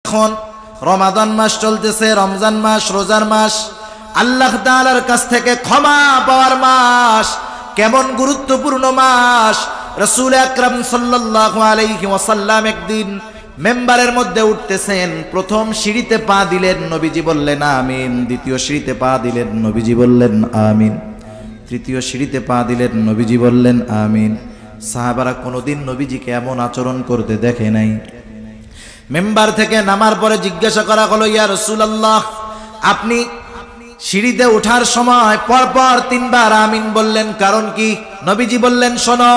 এখন রমাদান মাস চলতেছে, রমজান মাস, রোজার মাস, আল্লাহ তাআলার কাছ থেকে ক্ষমা পাওয়ার মাস। কেমন গুরুত্বপূর্ণ মাস! রাসূল আকরাম সাল্লাল্লাহু আলাইহি ওয়াসাল্লাম একদিন মেম্বারের মধ্যে উঠতেছেন, প্রথম সিঁড়িতে পা দিলেন, নবীজি বললেন আমিন। দ্বিতীয় সিঁড়িতে পা দিলেন, নবীজি বললেন আমিন। তৃতীয় সিঁড়িতে পা দিলেন, নবীজি বললেন আমিন। সাহাবারা কোনোদিন নবীজিকে এমন আচরণ করতে দেখে নাই। মেম্বার থেকে নামার পরে জিজ্ঞাসা করা হলো, ইয়া রাসূলুল্লাহ, আপনি সিঁড়িতে ওঠার সময় পরপর 3 বার আমিন বললেন, কারণ কি? নবীজি বললেন, শোনো,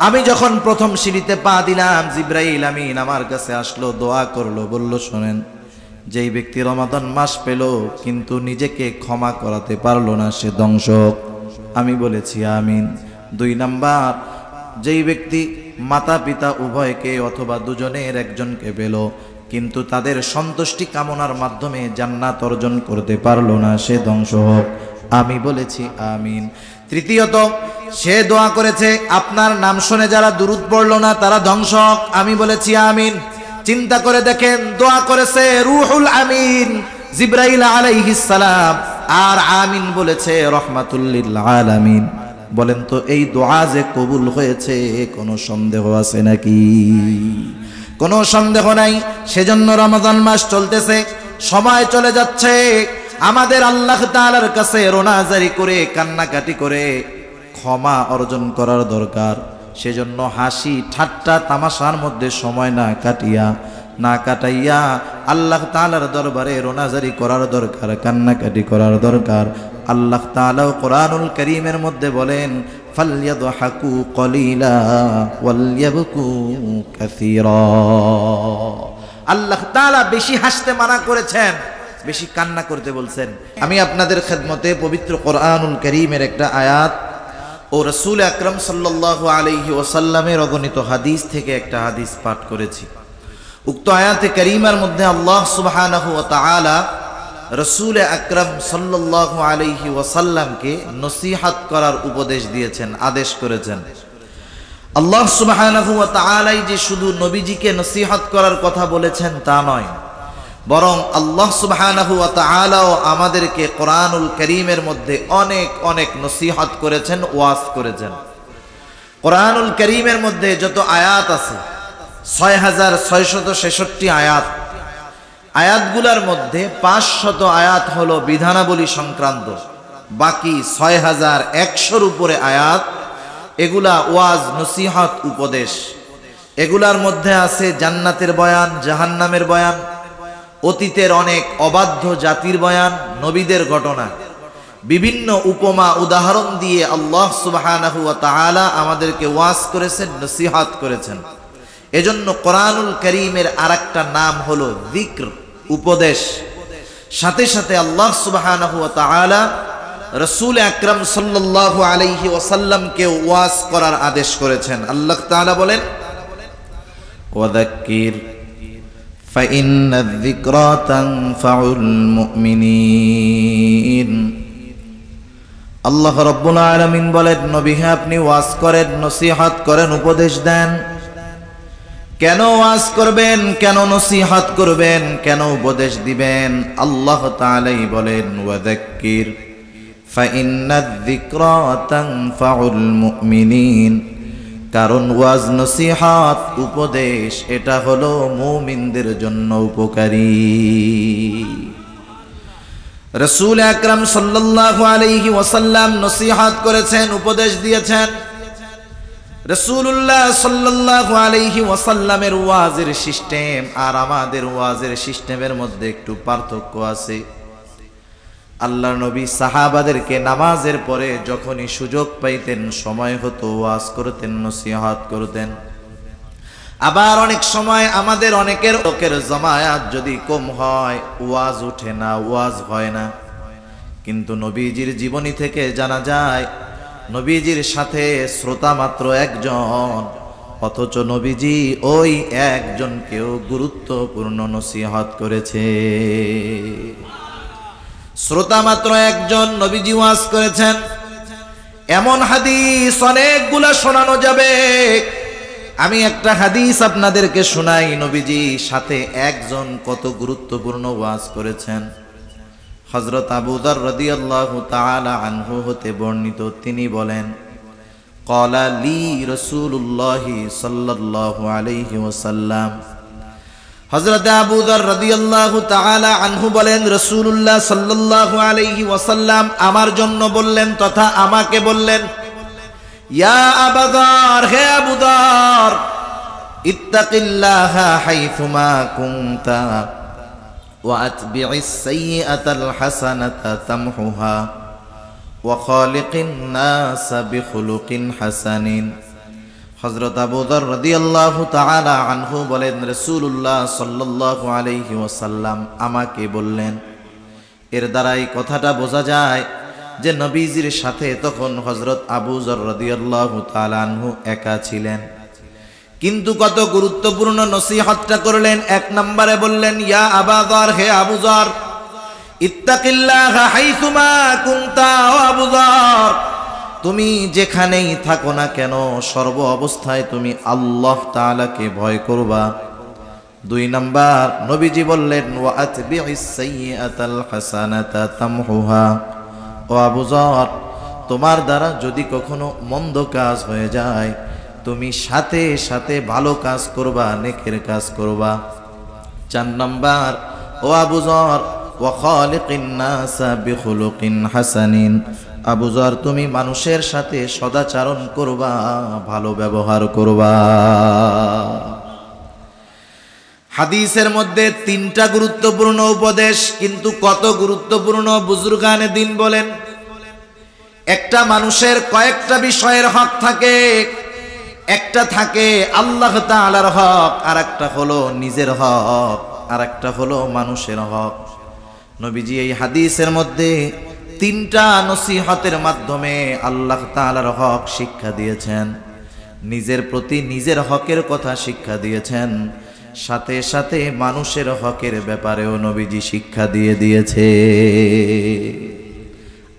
আমি যখন প্রথম সিঁড়িতে পা দিলাম, জিবরাইল আমিন আমার কাছে আসলো, দোয়া করলো, বলল, শোনেন, যেই ব্যক্তি রমাদান মাস পেল কিন্তু নিজেকে ক্ষমা করাতে পারলো না, সে ধ্বংসক। আমি বলেছি আমিন। 2 নাম্বার, যেই ব্যক্তি মাতা পিতা উভয়কে অথবা দুজনের একজনকে পেল কিন্তু তাদের সন্তুষ্টি কামনার মাধ্যমে জান্নাত অর্জন করতে পারলো না, সে ধ্বংস হোক। আমি বলেছি আমিন। তৃতীয়ত, সে দোয়া করেছে, আপনার নাম শুনে যারা দুরূদ পড়লো না তারা ধ্বংস হোক। আমি বলেছি আমিন। চিন্তা করে দেখেন, দোয়া করেছে রূহুল আমিন জিবরাইল আলাইহিস সালাম, আর আমিন বলেছে রহমাতুল লিল আলামিন। বলেন তো, এই দোয়া যে কবুল হয়েছে কোনো সন্দেহ আছে নাকি? কোনো সন্দেহ নাই। সেজন্য রমাদান মাস চলতেছে, সময় চলে যাচ্ছে, আমাদের আল্লাহ তাআলার কাছে রোনাজারি করে, কান্নাকাটি করে ক্ষমা অর্জন করার দরকার। সেজন্য হাসি ঠাট্টা তামাশার মধ্যে সময় না কাটাইয়া আল্লাহ তাআলার দরবারে রোনাজারি করার দরকার, কান্নাকাটি করার দরকার। আল্লাহ তাআলা কোরআনুল কারীমের মধ্যে বলেন, ফালইয়াদহাকু কলিলা ওয়ালইয়াবকু কাসীরা। আল্লাহ তাআলা বেশি হাসতে মানা করেছেন, বেশি কান্না করতে বলছেন। আমি আপনাদের খেদমতে পবিত্র কোরআনুল কারীমের একটা আয়াত ও রাসূল আকরাম সাল্লাল্লাহু আলাইহি ওয়াসাল্লামের অগণিত হাদিস থেকে একটা হাদিস পাঠ করেছি। উক্ত আয়াতে কারীমার মধ্যে আল্লাহ সুবহানাহু ওয়া তাআলা রাসূল আকরাম সাল্লাল্লাহু আলাইহি ওয়াসাল্লামকে নসিহত করার উপদেশ দিয়েছেন, আদেশ করেছেন। আল্লাহ সুবহানাহু ওয়া তাআলাই যে শুধু নবীজিকে নসিহত করার কথা বলেছেন তা নয়, বরং আল্লাহ সুবহানাহু ওয়া তাআলাও আমাদেরকে কোরআনুল কারীমের মধ্যে অনেক অনেক নসিহত করেছেন, ওয়াজ করেছেন। কোরআনুল কারীমের মধ্যে যত আয়াত আছে 6666 আয়াত, আয়াতগুলোর মধ্যে 500 আয়াত হলো বিধানাবলী সংক্রান্ত, বাকি 6100-র উপরে আয়াত এগুলা ওয়াজ, নসিহত, উপদেশ। এগুলার মধ্যে আছে জান্নাতের বয়ান, জাহান্নামের বয়ান, অতীতের অনেক অবাধ্য জাতির বয়ান, নবীদের ঘটনা, বিভিন্ন উপমা উদাহরণ দিয়ে আল্লাহ সুবহানাহু ওয়া তাআলা আমাদেরকে ওয়াজ করেছেন, নসিহত করেছেন। এজন্য কোরআনুল কারীমের আরেকটা নাম হলো যিকর, উপদেশ। সাথে সাথে আল্লাহ সুবহানাহু ওয়া তাআলা রাসূল আকরাম সাল্লাল্লাহু আলাইহি ওয়াসাল্লামকে ওয়াজ করার আদেশ করেছেন। আল্লাহ তাআলা বলেন, ওয়াযাক্কির ফাইন্নায যিকরা তানফাউল মুমিনিন। আল্লাহ রাব্বুল আলামিন বলেন, নবী হে, আপনি ওয়াজ করেন, নসিহত করেন, উপদেশ দেন। কেন ওয়াজ করবেন, কেন নসিহত করবেন, কেন উপদেশ দিবেন? আল্লাহ তাআলাই বলেন, ওয়াযাক্কির ফাইন্নায যিকরা তানফাউল মুমিনিন। কারণ ওয়াজ, নসিহত, উপদেশ এটা হলো মুমিনদের জন্য উপকারী। রাসূল আকরাম সাল্লাল্লাহু আলাইহি ওয়াসাল্লাম নসিহত করেছেন, উপদেশ দিয়েছেন। রাসূলুল্লাহ সাল্লাল্লাহু আলাইহি ওয়াসাল্লামের ওয়াজের সিস্টেম আর আমাদের ওয়াজের সিস্টেমের মধ্যে একটু পার্থক্য আছে। আল্লাহর নবী সাহাবাদেরকে নামাজের পরে যখনই সুযোগ পাইতেন, সময় হতো, ওয়াজ করতেন, নসিহত করতেন। আবার অনেক সময় আমাদের অনেকের লোকের জামায়াত যদি কম হয়, ওয়াজ উঠে না, ওয়াজ হয় না। কিন্তু নবীজির জীবনী থেকে জানা যায়, নবীজির সাথে শ্রোতা মাত্র একজন, অথচ নবীজি ওই একজনকেও গুরুত্বপূর্ণ নসিহত করেছে। শ্রোতা মাত্র একজন, নবীজি ওয়াজ করেছেন। এমন হাদিস অনেকগুলা শোনানো যাবে, আমি একটা হাদিস আপনাদেরকে শোনাই। নবীজি সাথে একজন কত গুরুত্বপূর্ণ ওয়াজ করেছেন। হযরত আবু যর রাদিয়াল্লাহু তাআলা আনহু হতে বর্ণিত, তিনি বলেন, ক্বালা লি রাসূলুল্লাহ সাল্লাল্লাহু আলাইহি ওয়াসাল্লাম। হযরত আবু যর রাদিয়াল্লাহু তাআলা আনহু বলেন, রাসূলুল্লাহ সাল্লাল্লাহু আলাইহি ওয়াসাল্লাম আমার জন্য বললেন তথা আমাকে বললেন, ইয়া আবু যর, হে আবু যর, ইত্তাকিল্লাহা হাইথুমা কুনতা ওয়া আতবি'is সাইয়্যাতাল হাসানাতা তামহুহা ওয়া খালিকিন নাসা বিখুলুকিন হাসানিন। হযরত আবু যর রাদিয়াল্লাহু তাআলা আনহু বলেন, রাসূলুল্লাহ সাল্লাল্লাহু আলাইহি ওয়াসাল্লাম আমাকে বললেন। এর দ্বারাই কথাটা বোঝা যায় যে নবীজির সাথে তখন হযরত আবু যর রাদিয়াল্লাহু তাআলা আনহু একা ছিলেন, কিন্তু কত গুরুত্বপূর্ণ নসিহতটা করলেন। এক নম্বরে বললেন, ইয়া আবু যর, হে আবু যর, ইত্তাকিল্লাহা হাইথুমা কুনতা, ও আবু যর, তুমি যেখানেই থাকো না কেন সর্ব অবস্থায় তুমি আল্লাহ তাআলাকে ভয় করবা। দুই নাম্বার নবীজি বললেন, ওয়া আতবি'is সাইয়্যাতাল হাসানাতা তামহুহা, ও আবু যর, তোমার দ্বারা যদি কখনো মন্দ কাজ হয়ে যায় তুমি সাথে সাথে ভালো কাজ করবা, নেকের কাজ করবা। চার নাম্বার, ও আবু যর, ওয়া খালিকিন নাসা বিখুলুকিন হাসানিন, আবু যর, তুমি মানুষের সাথে সদাচরণ করবা, ভালো ব্যবহার করবা। হাদিসের মধ্যে তিনটা গুরুত্বপূর্ণ উপদেশ, কিন্তু কত গুরুত্বপূর্ণ বুজুর্গানে দিন বলেন। একটা মানুষের কয়েকটা বিষয়ের হক থাকে, একটা থাকে আল্লাহ তাআলার হক, আর একটা হলো নিজের হক, আর একটা হলো মানুষের হক। নবীজি এই হাদিসের মধ্যে তিনটা নসিহতের মাধ্যমে আল্লাহ তাআলার হক শিক্ষা দিয়েছেন, নিজের প্রতি নিজের হকের কথা শিক্ষা দিয়েছেন, সাথে সাথে মানুষের হকের ব্যাপারেও নবীজি শিক্ষা দিয়ে দিয়েছে।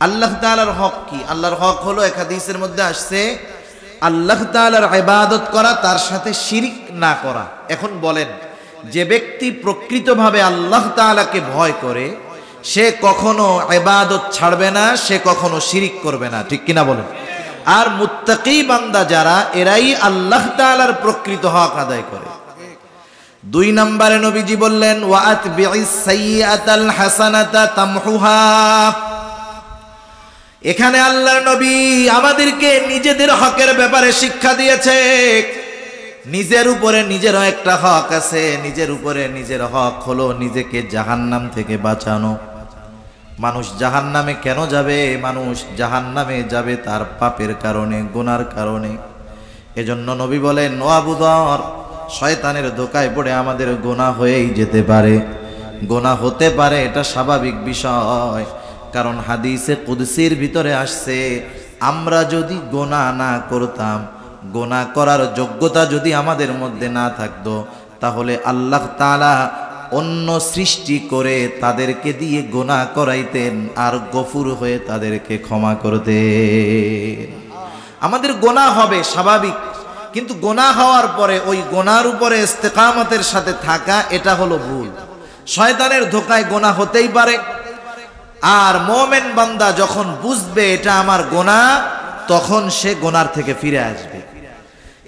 আল্লাহ তাআলার হক কি? আল্লাহর হক হলো, এক হাদিসের মধ্যে আসছে, আল্লাহ তাআলার ইবাদত করা, তার সাথে শিরক না করা। এখন বলেন, যে ব্যক্তি প্রকৃতভাবে আল্লাহ তাআলাকে ভয় করে সে কখনো ইবাদত ছাড়বে না, সে কখনো শিরক করবে না, ঠিক কিনা বলেন? আর মুত্তাকি বান্দা যারা, এরাই আল্লাহ তাআলার প্রকৃত হক আদায় করে। দুই নম্বরে নবীজি বললেন, ওয়া আতবি'is সাইয়্যাতাল হাসানাতা তামহুহা। এখানে আল্লাহর নবী আমাদেরকে নিজেদের হকের ব্যাপারে শিক্ষা দিয়েছে। নিজের উপরে নিজেরও একটা হক আছে, নিজের উপরে নিজের হক হলো নিজেকে জাহান্নাম থেকে বাঁচানো। মানুষ জাহান্নামে কেন যাবে? মানুষ জাহান্নামে যাবে তার পাপের কারণে, গুনার কারণে। এজন্য নবী বলেন, ও আবু যর, শয়তানের ধোকায় পড়ে আমাদের গুনাহ হয়েই যেতে পারে, গুনাহ হতে পারে, এটা স্বাভাবিক বিষয়। কারণ হাদিসে কুদসির ভিতরে আসছে, আমরা যদি গুনাহ না করতাম, গুনাহ করার যোগ্যতা যদি আমাদের মধ্যে না থাকতো, তাহলে আল্লাহ তাআলা অন্য সৃষ্টি করে তাদেরকে দিয়ে গুনাহ করাইতেন, আর গফুর হয়ে তাদেরকে ক্ষমা করতেন। আমাদের গুনাহ হবে স্বাভাবিক, কিন্তু গুনাহ হওয়ার পরে ওই গুনাহর উপরে ইস্তেকামতের সাথে থাকা, এটা হলো ভুল। শয়তানের ধোকায় গুনাহ হতেই পারে, আর মুমিন বান্দা যখন বুঝবে এটা আমার গুনাহ, তখন সে গুনার থেকে ফিরে আসবে।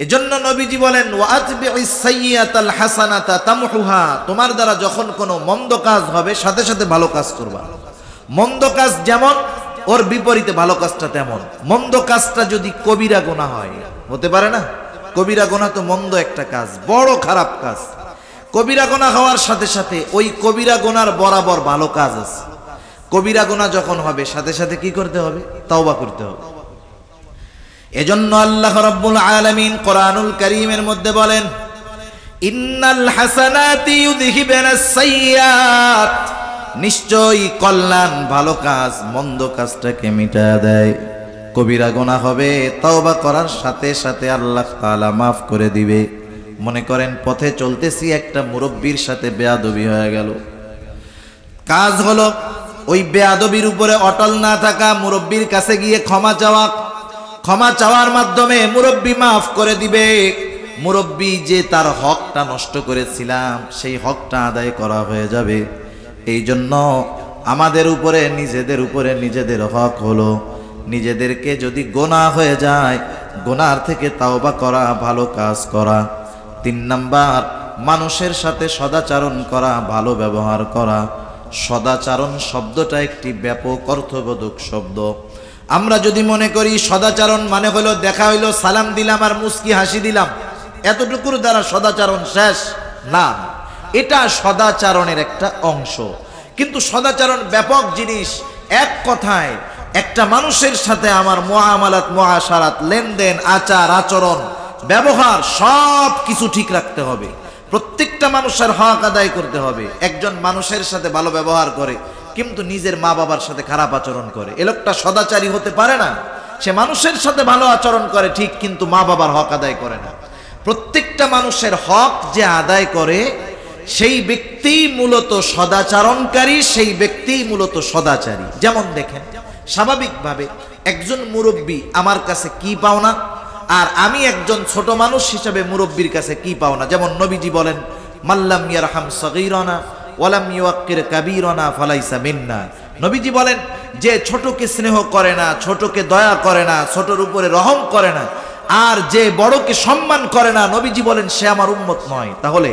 এজন্য নবীজি বলেন, ওয়া আতবি'is সাইয়্যাতাল হাসানাতা তামহুহা, তোমার দ্বারা যখন কোনো মন্দ কাজ হবে সাথে সাথে ভালো কাজ করবা। মন্দ কাজ যেমন, ওর বিপরীতে ভালো কাজটা তেমন। মন্দ কাজটা যদি কবিরা গুনাহ হয়, হতে পারে না? কবিরা গুনাহ তো মন্দ একটা কাজ, বড় খারাপ কাজ। কবিরা গুনাহ হওয়ার সাথে সাথে ওই কবিরা গুনার বরাবর ভালো কাজ আছে। কবিরা গুনাহ যখন হবে সাথে সাথে কি করতে হবে? তওবা করতে হবে। এজন্য আল্লাহ রাব্বুল আলামিন কোরআনুল কারীমের মধ্যে বলেন, ইন্নাল হাসানাতি ইউযহিবুনাস সাইয়্যাত, নিশ্চয়ই কল্যাণ, ভালো কাজ মন্দ কাজটাকে মিটায় দেয়। কবিরা গুনাহ হবে, তওবা করার সাথে সাথে আল্লাহ তাআলা মাফ করে দিবে। মনে করেন পথে চলতেছি, একটা মুরব্বির সাথে বেয়াদবি হয়ে গেল। কাজ হলো ওই বেয়াদবির উপরে অটল না থাকা, মুরব্বির কাছে গিয়ে ক্ষমা চাওয়া। ক্ষমা চাওয়ার মাধ্যমে মুরব্বি মাফ করে দিবে। মুরব্বী যে তার হকটা নষ্ট করেছিলাম সেই হকটা আদায় করা হয়ে যাবে। এই জন্য আমাদের উপরে নিজেদের হক হলো নিজেদেরকে যদি গোনাহ হয়ে যায় গোনার থেকে তাওবা করা, ভালো কাজ করা। 3 নাম্বার, মানুষের সাথে সদাচরণ করা, ভালো ব্যবহার করা। সদাচরণ শব্দটা একটি ব্যাপক অর্থবোধক শব্দ। আমরা যদি মনে করি সদাচরণ মানে হলো দেখা হইলো, সালাম দিলাম আর মুস্কি হাসি দিলাম, এতটুকুর দ্বারা সদাচরণ শেষ, না, এটা সদাচরণের একটা অংশ। কিন্তু সদাচরণ ব্যাপক জিনিস। এক কথায় একটা মানুষের সাথে আমার মুআমালাত, মুআশারাত, লেনদেন, আচার আচরণ, ব্যবহার সব কিছু ঠিক রাখতে হবে। প্রত্যেকটা মানুষের হক আদায় করতে হবে। একজন মানুষের সাথে ভালো ব্যবহার করে কিন্তু নিজের মা বাবার সাথে খারাপ আচরণ করে, এ লোকটা সদাচারী হতে পারে না। সে মানুষের সাথে ভালো আচরণ করে ঠিক, কিন্তু মা বাবার হক আদায় করে না। প্রত্যেকটা মানুষের হক যে আদায় করে সেই ব্যক্তি মূলত সদাচরণকারী, সেই ব্যক্তি মূলত সদাচারী। যেমন দেখেন, স্বাভাবিকভাবে একজন মুরব্বী আমার কাছে কি পাওনা, আর আমি একজন ছোট মানুষ হিসেবে মুরব্বীর কাছে কি পাওনা। যেমন নবীজি বলেন, মাল্লাম ইয়ারহাম সগীরানা ওয়ালাম ইউক্কির কাবীরানা ফালাইসা মিন্না। নবীজি বলেন, যে ছোটকে স্নেহ করে না, ছোটকে দয়া করে না, ছোটর উপরে রহম করে না, আর যে বড়কে সম্মান করে না, নবীজি বলেন সে আমার উম্মত নয়। তাহলে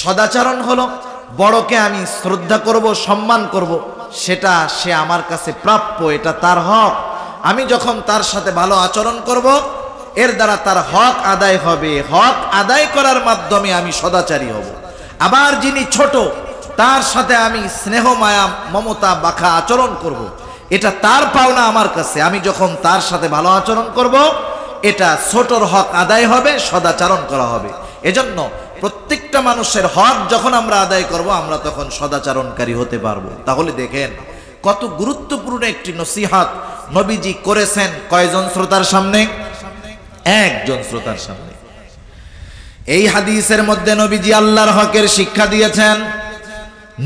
সদাচরণ হলো বড়কে আমি শ্রদ্ধা করব, সম্মান করব, সেটা সে আমার কাছে প্রাপ্য, এটা তার হক। আমি যখন তার সাথে ভালো আচরণ করব এর দ্বারা তার হক আদায় হবে। হক আদায় করার মাধ্যমে আমি সদাচারী হব। আবার যিনি ছোট তার সাথে আমি স্নেহ, মায়া, মমতা, বাখা আচরণ করব, এটা তার পাওনা আমার কাছে। আমি যখন তার সাথে ভালো আচরণ করব এটা ছোটর হক আদায় হবে, সদাচরণ করা হবে। এজন্য প্রত্যেকটা মানুষের হক যখন আমরা আদায় করব আমরা তখন সদাচরণকারী হতে পারবো। তাহলে দেখেন কত গুরুত্বপূর্ণ একটি নসিহত নবীজি করেছেন। কয়জন শ্রোতার সামনে? একজন শ্রোতার সামনে। এই হাদিসের মধ্যে নবীজি আল্লাহর হকের শিক্ষা দিয়েছেন,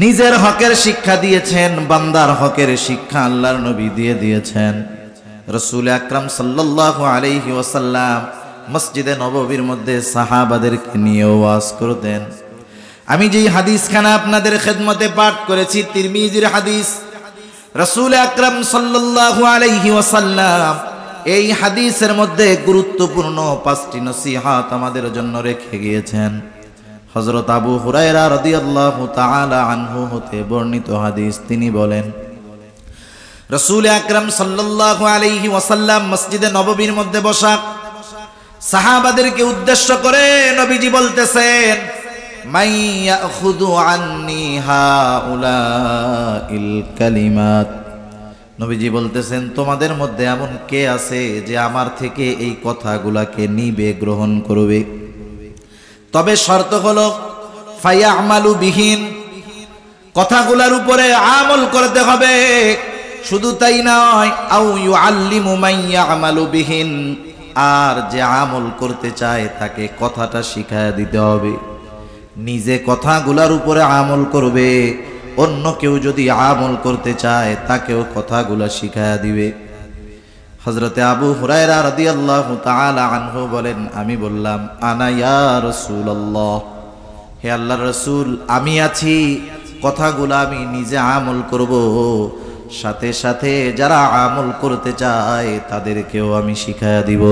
নিজের হকের শিক্ষা দিয়েছেন, বান্দার হকের শিক্ষা আল্লাহর নবী দিয়ে দিয়েছেন। রাসূল আকরাম সাল্লাল্লাহু আলাইহি ওয়াসাল্লাম মসজিদে নববীর মধ্যে সাহাবাদেরকে নিয়ে ওয়াজ করতেন। আমি যেই হাদিসখানা আপনাদের খেদমতে পাঠ করেছি তিরমিজির হাদিস, রাসূল আকরাম সাল্লাল্লাহু আলাইহি ওয়াসাল্লাম এই হাদিসের মধ্যে গুরুত্বপূর্ণ 5টি নসিহত আমাদের জন্য রেখে গিয়েছেন। হযরত আবু হুরায়রা রাদিয়াল্লাহু তাআলা আনহু হতে বর্ণিত হাদিস, তিনি বলেন, রাসূল আকরাম সাল্লাল্লাহু আলাইহি ওয়াসাল্লাম মসজিদে নববীর মধ্যে বসা সাহাবাদেরকে উদ্দেশ্য করে নবীজি বলতেছেন, মাই ইয়াখুযু আন্নী হাউলাইল কালিমাত। নবীজি বলতেছেন, তোমাদের মধ্যে এমন কে আছে যে আমার থেকে এই কথাগুলাকে নিবে, গ্রহণ করবে? তবে শর্ত হলো ফায়ামালু বিহিন, কথাগুলার উপরে আমল করতে হবে। শুধু তাই নয়, আও ইউআল্লিমু মান ইয়ামালু বিহিন, আর যে আমল করতে চায় তাকে কথাটা শিখায়া দিতে হবে। নিজে কথাগুলার উপরে আমল করবে, অন্য কেউ যদি আমল করতে চায় তাকেও কথাগুলা শিখায়া দিবে। হযরতে আবু হুরায়রা রাদিয়াল্লাহু তাআলা আনহু বলেন, আমি বললাম, আনা ইয়া রাসূলুল্লাহ, হে আল্লাহর রাসূল, আমি আছি, কথাগুলা আমি নিজে আমল করব, সাথে সাথে যারা আমল করতে চায় তাদেরকেও আমি শিখায়া দিব।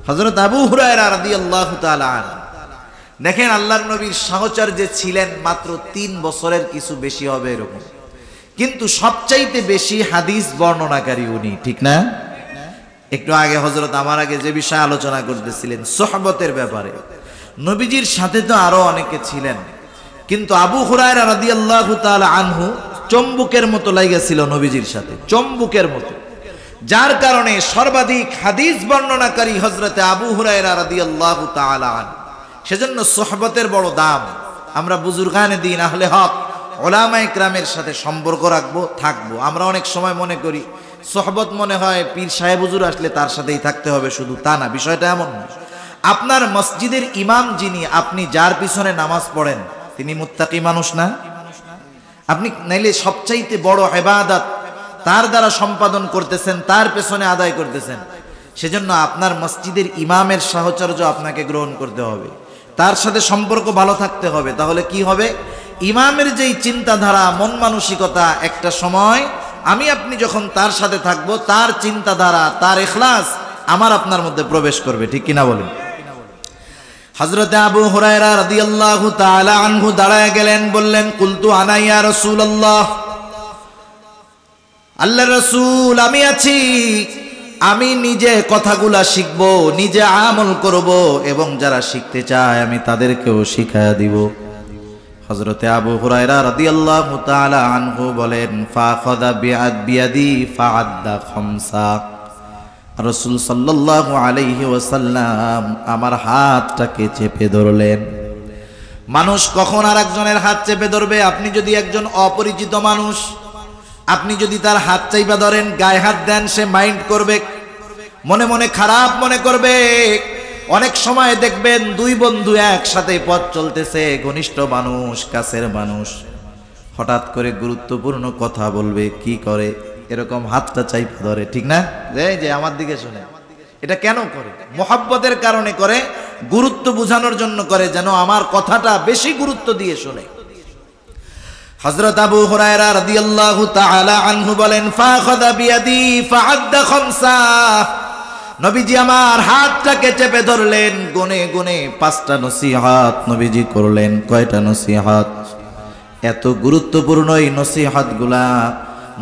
হযরত আবু হুরায়রা রাদিয়াল্লাহু তাআলা আনহু, দেখেন আল্লাহর নবীর সাহচর্য ছিলেন মাত্র 3 বছরের কিছু বেশি হবে এরকম, কিন্তু সবচাইতে বেশি হাদিস বর্ণনাকারী উনি, ঠিক না? একটু আগে হযরত আমার আগে যে বিষয় আলোচনা করতেছিলেন সোহবতের ব্যাপারে, নবীজির সাথে তো আরো অনেকে ছিলেন, কিন্তু আবু হুরায়রা রাদিয়াল্লাহু তাআলা আনহু চম্বুকের মতো লাগেছিল নবীজির সাথে, চম্বুকের মতো, যার কারণে সর্বাধিক হাদিস বর্ণনাকারী হযরতে আবু হুরায়রা রাদিয়াল্লাহু তাআলা আনহু। সেজন্য সোহবতের বড় দাম। আমরা বুজুর্গানে দিন, আহলে হক, ওলামায়ে কেরামের সাথে সম্পর্ক রাখবো, থাকবো। আমরা অনেক সময় মনে করি সোহবত মনে হয় পীর সাহেব হুজুর আসলে তার সাথেই থাকতে হবে, শুধু তা না, বিষয়টা এমন না। আপনার মসজিদের ইমাম যিনি, আপনি যার পিছনে নামাজ পড়েন তিনি মুত্তাকি মানুষ না? আপনি নাইলে সবচাইতে বড় ইবাদত তার দ্বারা সম্পাদন করতেছেন, তার পেছনে আদায় করতেছেন, সেজন্য আপনার মসজিদের ইমামের সাহচর্য আপনাকে গ্রহণ করতে হবে, তার সাথে সম্পর্ক ভালো থাকতে হবে। তাহলে কি হবে? ইমামের যেই চিন্তাধারা, মন মানসিকতা, একটা সময় আমি আপনি যখন তার সাথে থাকব, তার চিন্তাধারা, তার ইখলাস আমার আপনার মধ্যে প্রবেশ করবে। ঠিক কিনা বলেন? হযরতে আবু হুরায়রা রাদিয়াল্লাহু তাআলা আনহু দাঁড়ায় গেলেন, বললেন, কুলতু আনা ইয়া রাসূলুল্লাহ, আল্লাহর রাসূল আমি আছি, আমি নিজে কথাগুলা শিখব, নিজে আমল করব, এবং যারা শিখতে চায় আমি তাদেরকেও শিখায়া দিব। হযরতে আবু হুরায়রা রাদিয়াল্লাহু তাআলা আনহু বলেন, ফাখাযা বিয়াদি ফাআদ্দা খামসা, রাসূল সাল্লাল্লাহু আলাইহি ওয়াসাল্লাম আমার হাতটাকে চেপে ধরলেন। মানুষ কখন আর একজনের হাত চেপে ধরবে? আপনি যদি একজন অপরিচিত মানুষ, আপনি যদি তার হাত চাইবা ধরেন, গায়ে হাত দেন, সে মাইন্ড করবে, মনে মনে খারাপ মনে করবে। অনেক সময় দেখবেন দুই বন্ধু একসাথে পথ চলতেছে, ঘনিষ্ঠ মানুষ, কাছের মানুষ, হঠাৎ করে গুরুত্বপূর্ণ কথা বলবে, কি করে? এরকম হাতটা চাইপা ধরে, ঠিক না? যে আমার দিকে শুনে। এটা কেন করে? মোহাব্বতের কারণে করে, গুরুত্ব বোঝানোর জন্য করে, যেন আমার কথাটা বেশি গুরুত্ব দিয়ে শুনে। হযরত আবু হুরায়রা রাদিয়াল্লাহু তাআলা আনহু বলেন, ফাখাযা বিয়াদি ফাআদ্দা খামসা, নবীজি আমার হাতটাকে চেপে ধরলেন, গুনে গুনে 5টা নসিহত নবীজি করলেন। কয়টা নসিহত? এত গুরুত্বপূর্ণ এই নসিহতগুলা,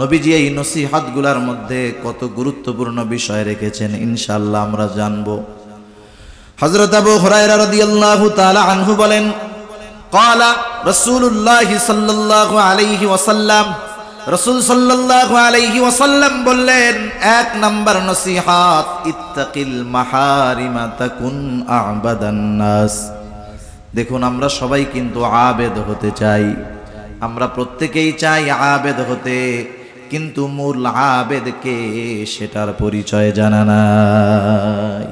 নবীজি এই নসিহতগুলার মধ্যে কত গুরুত্বপূর্ণ বিষয় রেখেছেন ইনশাআল্লাহ আমরা জানবো। হযরত আবু হুরায়রা রাদিয়াল্লাহু তাআলা আনহু বলেন, ক্বালা রাসূলুল্লাহ সাল্লাল্লাহু আলাইহি ওয়াসাল্লাম, রাসূল সাল্লাল্লাহু আলাইহি ওয়াসাল্লাম বললেন, 1 নাম্বার নসিহত, ইত্তাকিল মাহারিমা তাকুন আ'বাদান নাস। দেখুন, আমরা সবাই কিন্তু আবেদ হতে চাই, আমরা প্রত্যেকেই চাই আবেদ হতে, কিন্তু মূল আবেদকে সেটার পরিচয় জানা নাই।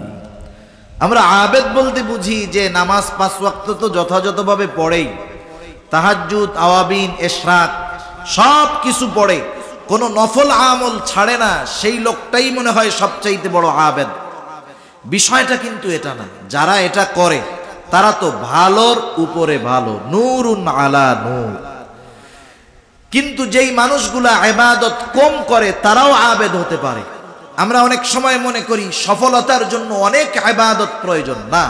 আমরা আবেদ বলতে বুঝি যে নামাজ 5 ওয়াক্ত তো যথাযথভাবে পড়েই, তাহাজ্জুদ, আওয়াবিন, ইশরাক সব কিছু পড়ে, কোনো নফল আমল ছাড়ে না, সেই লোকটাই মনে হয় সবচাইতে বড় আবেদ। বিষয়টা কিন্তু এটা না। যারা এটা করে তারা তো ভালোর উপরে ভালো, নূরুন আলা নূর। কিন্তু যেই মানুষগুলা ইবাদত কম করে তারাও আবেদ হতে পারে। আমরা অনেক সময় মনে করি সফলতার জন্য অনেক ইবাদত প্রয়োজন, না,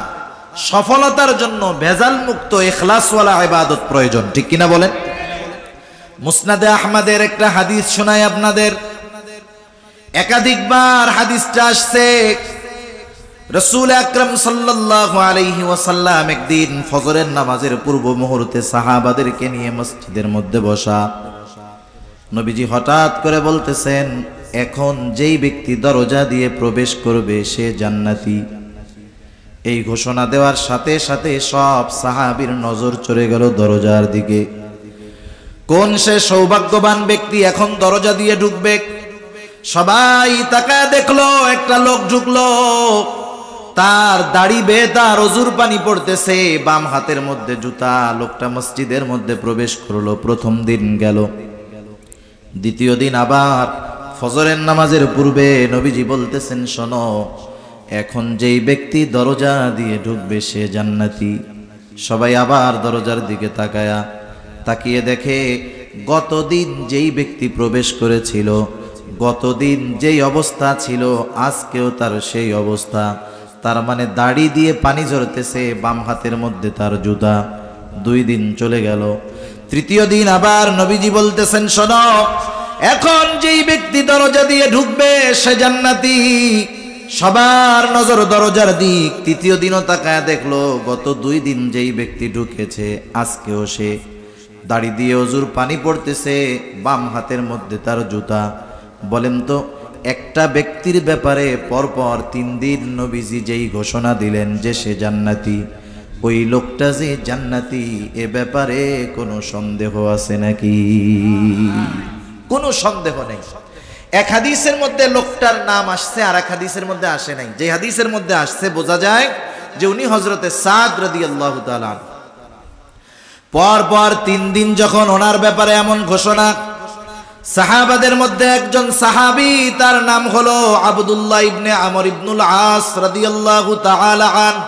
সফলতার জন্য ভেজাল মুক্ত ইখলাসওয়ালা ইবাদত প্রয়োজন। ঠিক কিনা বলেন? মুসনাদে আহমদের একটা হাদিস শোনাই আপনাদের, একাধিকবার হাদিসটা আসছে। রাসূল আকরাম সাল্লাল্লাহু আলাইহি ওয়াসাল্লাম একদিন ফজরের নামাজের পূর্ব মুহূর্তে সাহাবাদেরকে নিয়ে মসজিদের মধ্যে বসা। নবীজি হঠাৎ করে বলতেছেন, এখন যেই ব্যক্তি দরজা দিয়ে প্রবেশ করবে সে জান্নাতি। এই ঘোষণা দেওয়ার সাথে সাথে সব সাহাবীর নজর চলে গেল দরজার দিকে। কোন সে সৌভাগ্যবান ব্যক্তি এখন দরজা দিয়ে ঢুকবে? সবাই তাকায় দেখলো, একটা লোক ঢুকলো, তার দাড়ি বেয়ে তার অজুর পানি পড়তেছে, বাম হাতের মধ্যে জুতা। লোকটা মসজিদের মধ্যে প্রবেশ করলো। প্রথম দিন গেল, দ্বিতীয় দিন আবার ফজরের নামাজের পূর্বে নবীজি বলতেছেন, শোনো, এখন যেই ব্যক্তি দরজা দিয়ে ঢুকবে সে জান্নাতি। সবাই আবার দরজার দিকে তাকিয়ে দেখে গতদিন যেই ব্যক্তি প্রবেশ করেছিল, গতদিন যেই অবস্থা ছিল আজকেও তার সেই অবস্থা। তার মানে দাড়ি দিয়ে পানি ঝরতেছে, বাম হাতের মধ্যে তার জুতা। 2 দিন চলে গেল। তৃতীয় দিন আবার নবীজি বলতেছেন, শোনো, এখন যেই ব্যক্তি দরজা দিয়ে ঢুকবে সে জান্নাতি। সবার নজর দরজার দিক। তৃতীয় দিনও তাকায় দেখলো গত 2 দিন যেই ব্যক্তি ঢুকেছে আজকেও সে। দাড়ি দিয়ে অজুর পানি পড়তেছে, বাম হাতের মধ্যে তার জুতা। বলেন তো, একটা ব্যক্তির ব্যাপারে পরপর 3 দিন নবীজি যেই ঘোষণা দিলেন যে সে জান্নাতি, ওই লোকটা যে জান্নাতি এ ব্যাপারে কোনো সন্দেহ আছে নাকি? কোনো সন্দেহ নেই। এক হাদিসের মধ্যে লোকটার নাম আসছে, আর এক হাদিসের মধ্যে আসে নাই। যে হাদিসের মধ্যে আসছে বোঝা যায় যে উনি হযরতে সাদ রাদিয়াল্লাহু তাআলা। পরপর 3 দিন যখন ওনার ব্যাপারে এমন ঘোষণা, সাহাবাদের মধ্যে একজন সাহাবী, তার নাম হলো আব্দুল্লাহ ইবনে আমর ইবনুল আস রাদিয়াল্লাহু তাআলা আনহু।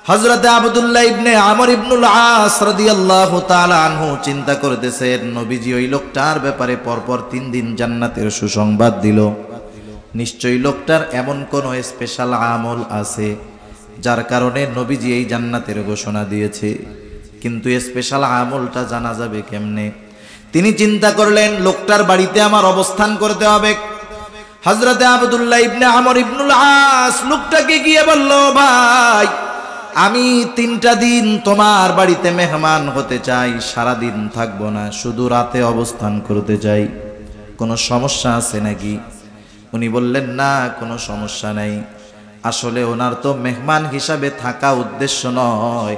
হযরত আব্দুল্লাহ ইবনে আমর ইবনুল আস রাদিয়াল্লাহু তাআলা আনহু চিন্তা করতেছেন, নবীজি ওই লোকটার ব্যাপারে পরপর 3 দিন জান্নাতের সুসংবাদ দিল, নিশ্চয়ই লোকটার এমন কোনো স্পেশাল আমল আছে যার কারণে নবীজি এই জান্নাতের ঘোষণা দিয়েছে, কিন্তু স্পেশাল আমলটা জানা যাবে কেমনে? তিনি চিন্তা করলেন, লোকটার বাড়িতে আমার অবস্থান করতে হবে। হযরত আব্দুল্লাহ ইবনে আমর ইবনুল আস লোকটাকে গিয়ে বলল, ভাই আমি 3টা দিন তোমার বাড়িতে মেহমান হতে চাই, সারা দিন থাকবো না, শুধু রাতে অবস্থান করতে চাই, কোনো সমস্যা আছে নাকি? উনি বললেন, না কোনো সমস্যা নাই। আসলে ওনার তো মেহমান হিসাবে থাকা উদ্দেশ্য নয়,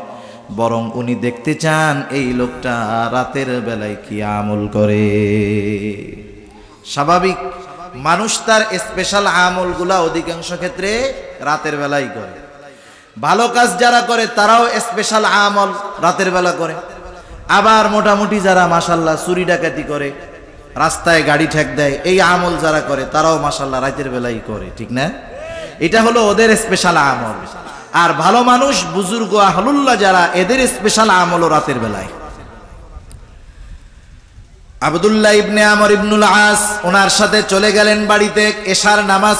বরং উনি দেখতে চান এই লোকটা রাতের বেলায় কি আমল করে। স্বাভাবিক মানুষ তার স্পেশাল আমলগুলা অধিকাংশ ক্ষেত্রে রাতের বেলায় করে। ভালো কাজ যারা করে তারাও স্পেশাল আমল রাতের বেলা করে। আবার মোটামুটি যারা মাশাল্লাহ চুরি ডাকাতি করে, রাস্তায় গাড়ি ঠেক দেয়, এই আমল যারা করে তারাও মাশাল্লাহ রাতের বেলায় করে, ঠিক না? এটা হলো ওদের স্পেশাল আমল। আর ভালো মানুষ বুজুর্গ আহলুল্লাহ যারা, এদের স্পেশাল আমল রাতের বেলায়। আব্দুল্লাহ ইবনে আমর ইবনুল আস ওনার সাথে চলে গেলেন বাড়িতে, এশার নামাজ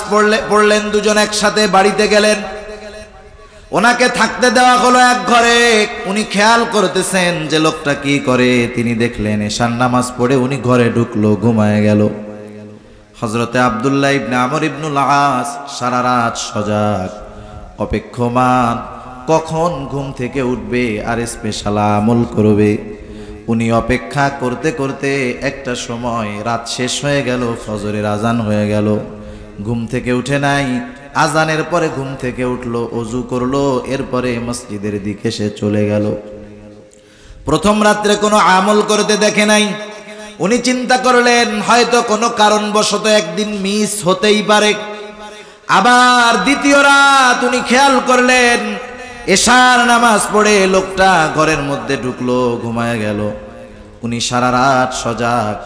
পড়লেন দুজন একসাথে, বাড়িতে গেলেন। ওনাকে থাকতে দেওয়া হলো এক ঘরে। উনি খেয়াল করতেছেন যে লোকটা কি করে। তিনি দেখলেন এশার নামাজ পড়ে উনি ঘরে ঢুকলো, ঘুমায় গেল। হযরতে আব্দুল্লাহ ইবনে আমর ইবনুল আস সারা রাত সজাগ, অপেক্ষমান, কখন ঘুম থেকে উঠবে আর স্পেশাল আমল করবে। উনি অপেক্ষা করতে করতে একটা সময় রাত শেষ হয়ে গেল, ফজরের আজান হয়ে গেল, ঘুম থেকে উঠে নাই। আজানের পরে ঘুম থেকে উঠলো, ওযু করলো, এরপরে মসজিদের দিকে সে চলে গেল। প্রথম রাত্রে কোনো আমল করতে দেখে নাই। উনি চিন্তা করলেন হয়তো কোনো কারণবশত একদিন মিস হতেই পারে। আবার দ্বিতীয় রাত উনি খেয়াল করলেন এশার নামাজ পড়ে লোকটা ঘরের মধ্যে ঢুকলো, ঘুমায় গেল। উনি সারা রাত সজাগ,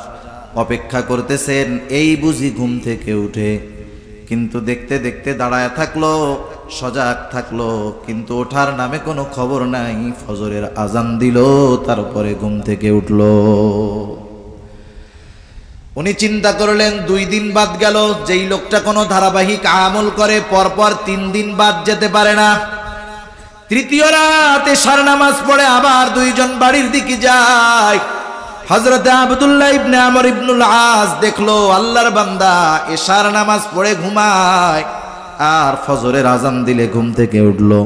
অপেক্ষা করতেছেন এই বুঝি ঘুম থেকে উঠে। কিন্তু দেখতে দেখতে দাঁড়ায় থাকলো, সজাগ থাকলো, কিন্তু ওঠার নামে কোনো খবর নাই। ফজরের আজান দিল, তারপরে ঘুম থেকে উঠলো। উনি চিন্তা করলেন 2 দিন বাদ গেল, যেই লোকটা কোনো ধারাবাহিক আমল করে পরপর 3 দিন বাদ যেতে পারে না। তৃতীয় রাতে এশার নামাজ পড়ে আবার 2 জন বাড়ির দিকে যায়। হযরতে আব্দুল্লাহ ইবনে আমর ইবনুল আস দেখলো আল্লাহর বান্দা এশার নামাজ পড়ে ঘুমায়, আর ফজরের আজান দিলে ঘুম থেকে উঠলো।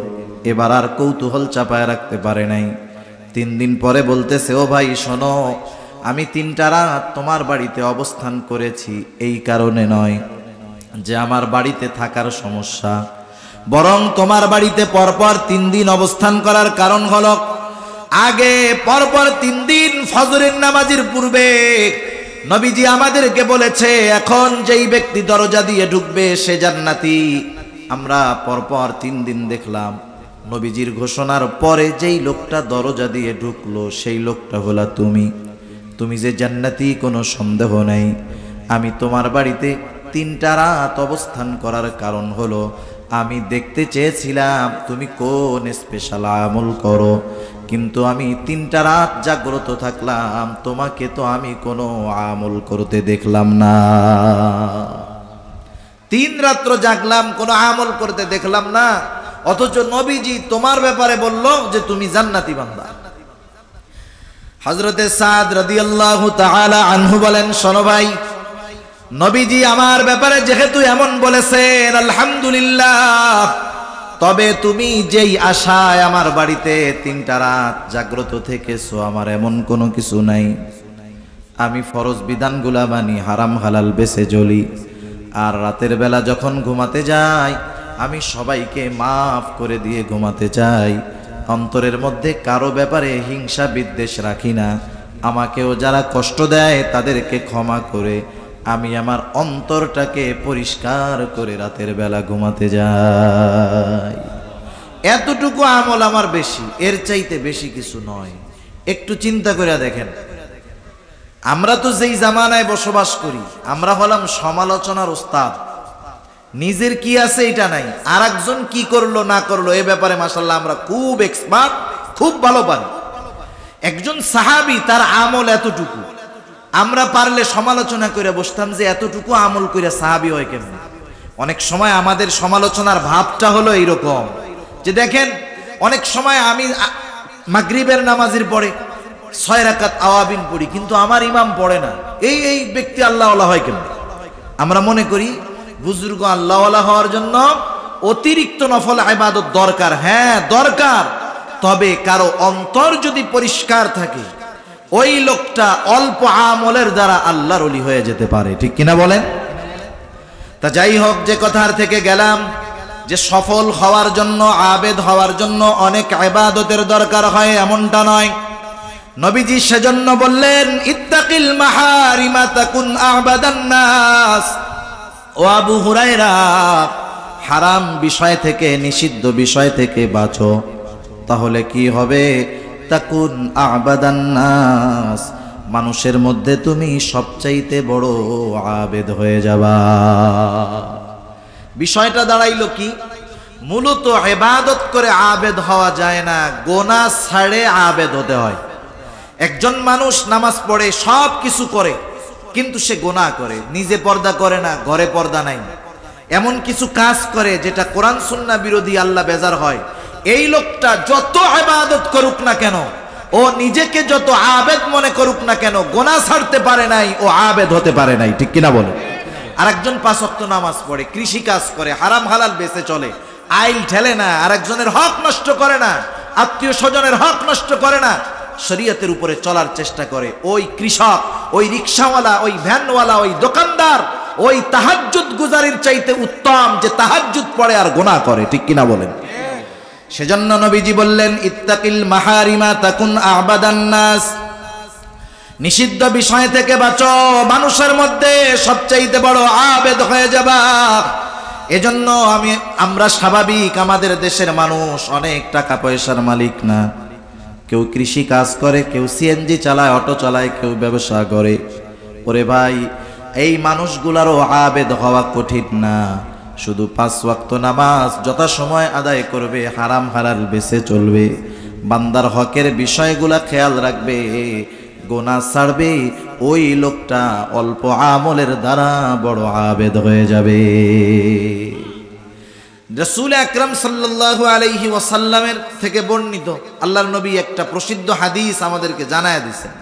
এবার আর কৌতূহল চাপায় রাখতে পারে নাই। 3 দিন পরে বলতেছে, ও ভাই শোনো, আমি 3টা রাত তোমার বাড়িতে অবস্থান করেছি এই কারণে নয় যে আমার বাড়িতে থাকার সমস্যা, বরং তোমার বাড়িতে পরপর 3 দিন অবস্থান করার কারণ হলো আগে পরপর 3 দিন ফজরের নামাজের পূর্বে নবীজি আমাদেরকে বলেছে এখন যেই ব্যক্তি দরজা দিয়ে ঢুকবে সে জান্নাতি। আমরা পরপর 3 দিন দেখলাম নবীজির ঘোষণার পরে যেই লোকটা দরজা দিয়ে ঢুকলো সেই লোকটা হলো তুমি যে জান্নাতি কোনো সন্দেহ নাই। আমি তোমার বাড়িতে 3টা রাত অবস্থান করার কারণ হলো আমি দেখতে চেয়েছিলাম তুমি কোন স্পেশাল আমল করো, কিন্তু আমি 3টা রাত জাগ্রত থাকলাম, তোমাকে তো আমি কোনো আমল করতে দেখলাম না। 3 রাত্র জাগলাম, কোনো আমল করতে দেখলাম না, অথচ নবীজি তোমার ব্যাপারে বলল যে তুমি জান্নাতি বান্দা। হযরতে সাদ রাদিয়াল্লাহু তাআলা আনহু বলেন, শোনো ভাই, নবীজি আমার ব্যাপারে যেহেতু এমন বলেছেন আলহামদুলিল্লাহ, তবে তুমি যেই আশায় আমার বাড়িতে 3টা রাত জাগ্রত থেকেছো আমার এমন কোনো কিছু নাই। আমি ফরজ বিধানগুলা মানি, হারাম হালাল বেছে চলি, আর রাতের বেলা যখন ঘুমাতে যাই আমি সবাইকে মাফ করে দিয়ে ঘুমাতে চাই। অন্তরের মধ্যে কারো ব্যাপারে হিংসা বিদ্বেষ রাখি না। আমাকেও যারা কষ্ট দেয় তাদেরকে ক্ষমা করে আমি আমার অন্তরটাকে পরিষ্কার করে রাতের বেলা ঘুমাতে যাই। এতটুকু আমল আমার বেশি, এর চাইতে বেশি কিছু নয়। একটু চিন্তা করে দেখেন, আমরা তো যেই জামানায় বসবাস করি, আমরা হলাম সমালোচনার ওস্তাদ। নিজের কি আছে এটা নাই, আর একজন কি করলো না করলো এ ব্যাপারে মাশাআল্লাহ আমরা খুব এক্সপার্ট, খুব ভালো পারি। একজন সাহাবী, তার আমল এতটুকু, আমরা পারলে সমালোচনা করে বসতাম যে এতটুকু আমল করে সাহাবী হয় কেমন। অনেক সময় আমাদের সমালোচনার ভাবটা হলো এইরকম যে দেখেন, অনেক সময় আমি মাগরিবের নামাজের পরে 6 রাকাত আওয়াবিন পড়ি, কিন্তু আমার ইমাম পড়ে না। এই ব্যক্তি আল্লাহওয়ালা হয় কেমন? আমরা মনে করি বুজুর্গ আল্লাহওয়ালা হওয়ার জন্য অতিরিক্ত নফল ইবাদত দরকার। হ্যাঁ দরকার, তবে কারো অন্তর যদি পরিষ্কার থাকে ওই লোকটা অল্প আমলের দ্বারা আল্লাহর ওলি হয়ে যেতে পারে, ঠিক কিনা বলেন? তা যাই হোক, যে কথার থেকে গেলাম যে সফল হওয়ার জন্য, আবেদ হওয়ার জন্য অনেক ইবাদতের দরকার হয় এমনটা নয়। নবীজি সেজন্য বললেন ইত্তাকিল মাহারিমা তাকুন আবাদান নাস। ও আবু হুরায়রা, হারাম বিষয় থেকে, নিষিদ্ধ বিষয় থেকে বাঁচো, তাহলে কি হবে? তাকুন আবাদান নাস, মানুষের মধ্যে তুমি সবচাইতে বড় আবেদ হয়ে যাবা। বিষয়টা দাঁড়াইলো কি? মূলত ইবাদত করে আবেদ হওয়া যায় না, গোনা ছাড়ে আবেদ হতে হয়। একজন মানুষ নামাজ পড়ে, সব কিছু করে, কিন্তু সে গোনাহ করে, নিজে পর্দা করে না, ঘরে পর্দা নাই, এমন কিছু কাজ করে যেটা কোরআন সুন্নাহ বিরোধী, আল্লাহ বেজার হয়। এই লোকটা যত ইবাদত করুক না কেন, ও নিজেকে যত আবেদ মনে করুক না কেন, গোনাহ ছাড়তে পারে নাই, ও আবেদ হতে পারে নাই, ঠিক কিনা বলে? আরেকজন 5 ওয়াক্ত নামাজ পড়ে, কৃষি কাজ করে, হারাম হালাল বেঁচে চলে, আইল ঠেলে না, আরেকজনের হক নষ্ট করে না, আত্মীয় স্বজনের হক নষ্ট করে না, শরীয়তের উপরে চলার চেষ্টা করে। ওই কৃষক, ওই রিকশাওয়ালা, ওই ভ্যানওয়ালা, ওই দোকানদার, ওই তাহাজ্জুদ গুজারির চাইতে উত্তম যে তাহাজ্জুদ পড়ে আর গুনাহ করে, ঠিক কিনা বলেন? সেজন্য নবীজি বললেন ইত্তাকিল মাহারিমা তাকুন আবাদান নাস, নিষিদ্ধ বিষয় থেকে বাঁচো, মানুষের মধ্যে সবচাইতে বড় আবেদ হয়ে যাবা। এজন্য আমরা স্বাভাবিক, আমাদের দেশের মানুষ অনেক টাকা পয়সার মালিক না, কেউ কৃষি কাজ করে, কেউ সিএনজি চালায়, অটো চালায়, কেউ ব্যবসা করে। ওরে ভাই, এই মানুষগুলারও আবেদ হওয়া কঠিন না। শুধু 5 ওয়াক্ত নামাজ যথাসময় আদায় করবে, হারাম হালাল বেঁচে চলবে, বান্দার হকের বিষয়গুলা খেয়াল রাখবে, গোনাহ ছাড়বে, ওই লোকটা অল্প আমলের দ্বারা বড় আবেদ হয়ে যাবে। রাসূল আকরাম সাল্লাল্লাহু আলাইহি ওয়াসাল্লামের থেকে বর্ণিত আল্লাহর নবী একটা প্রসিদ্ধ হাদিস আমাদেরকে জানায় দিয়েছেন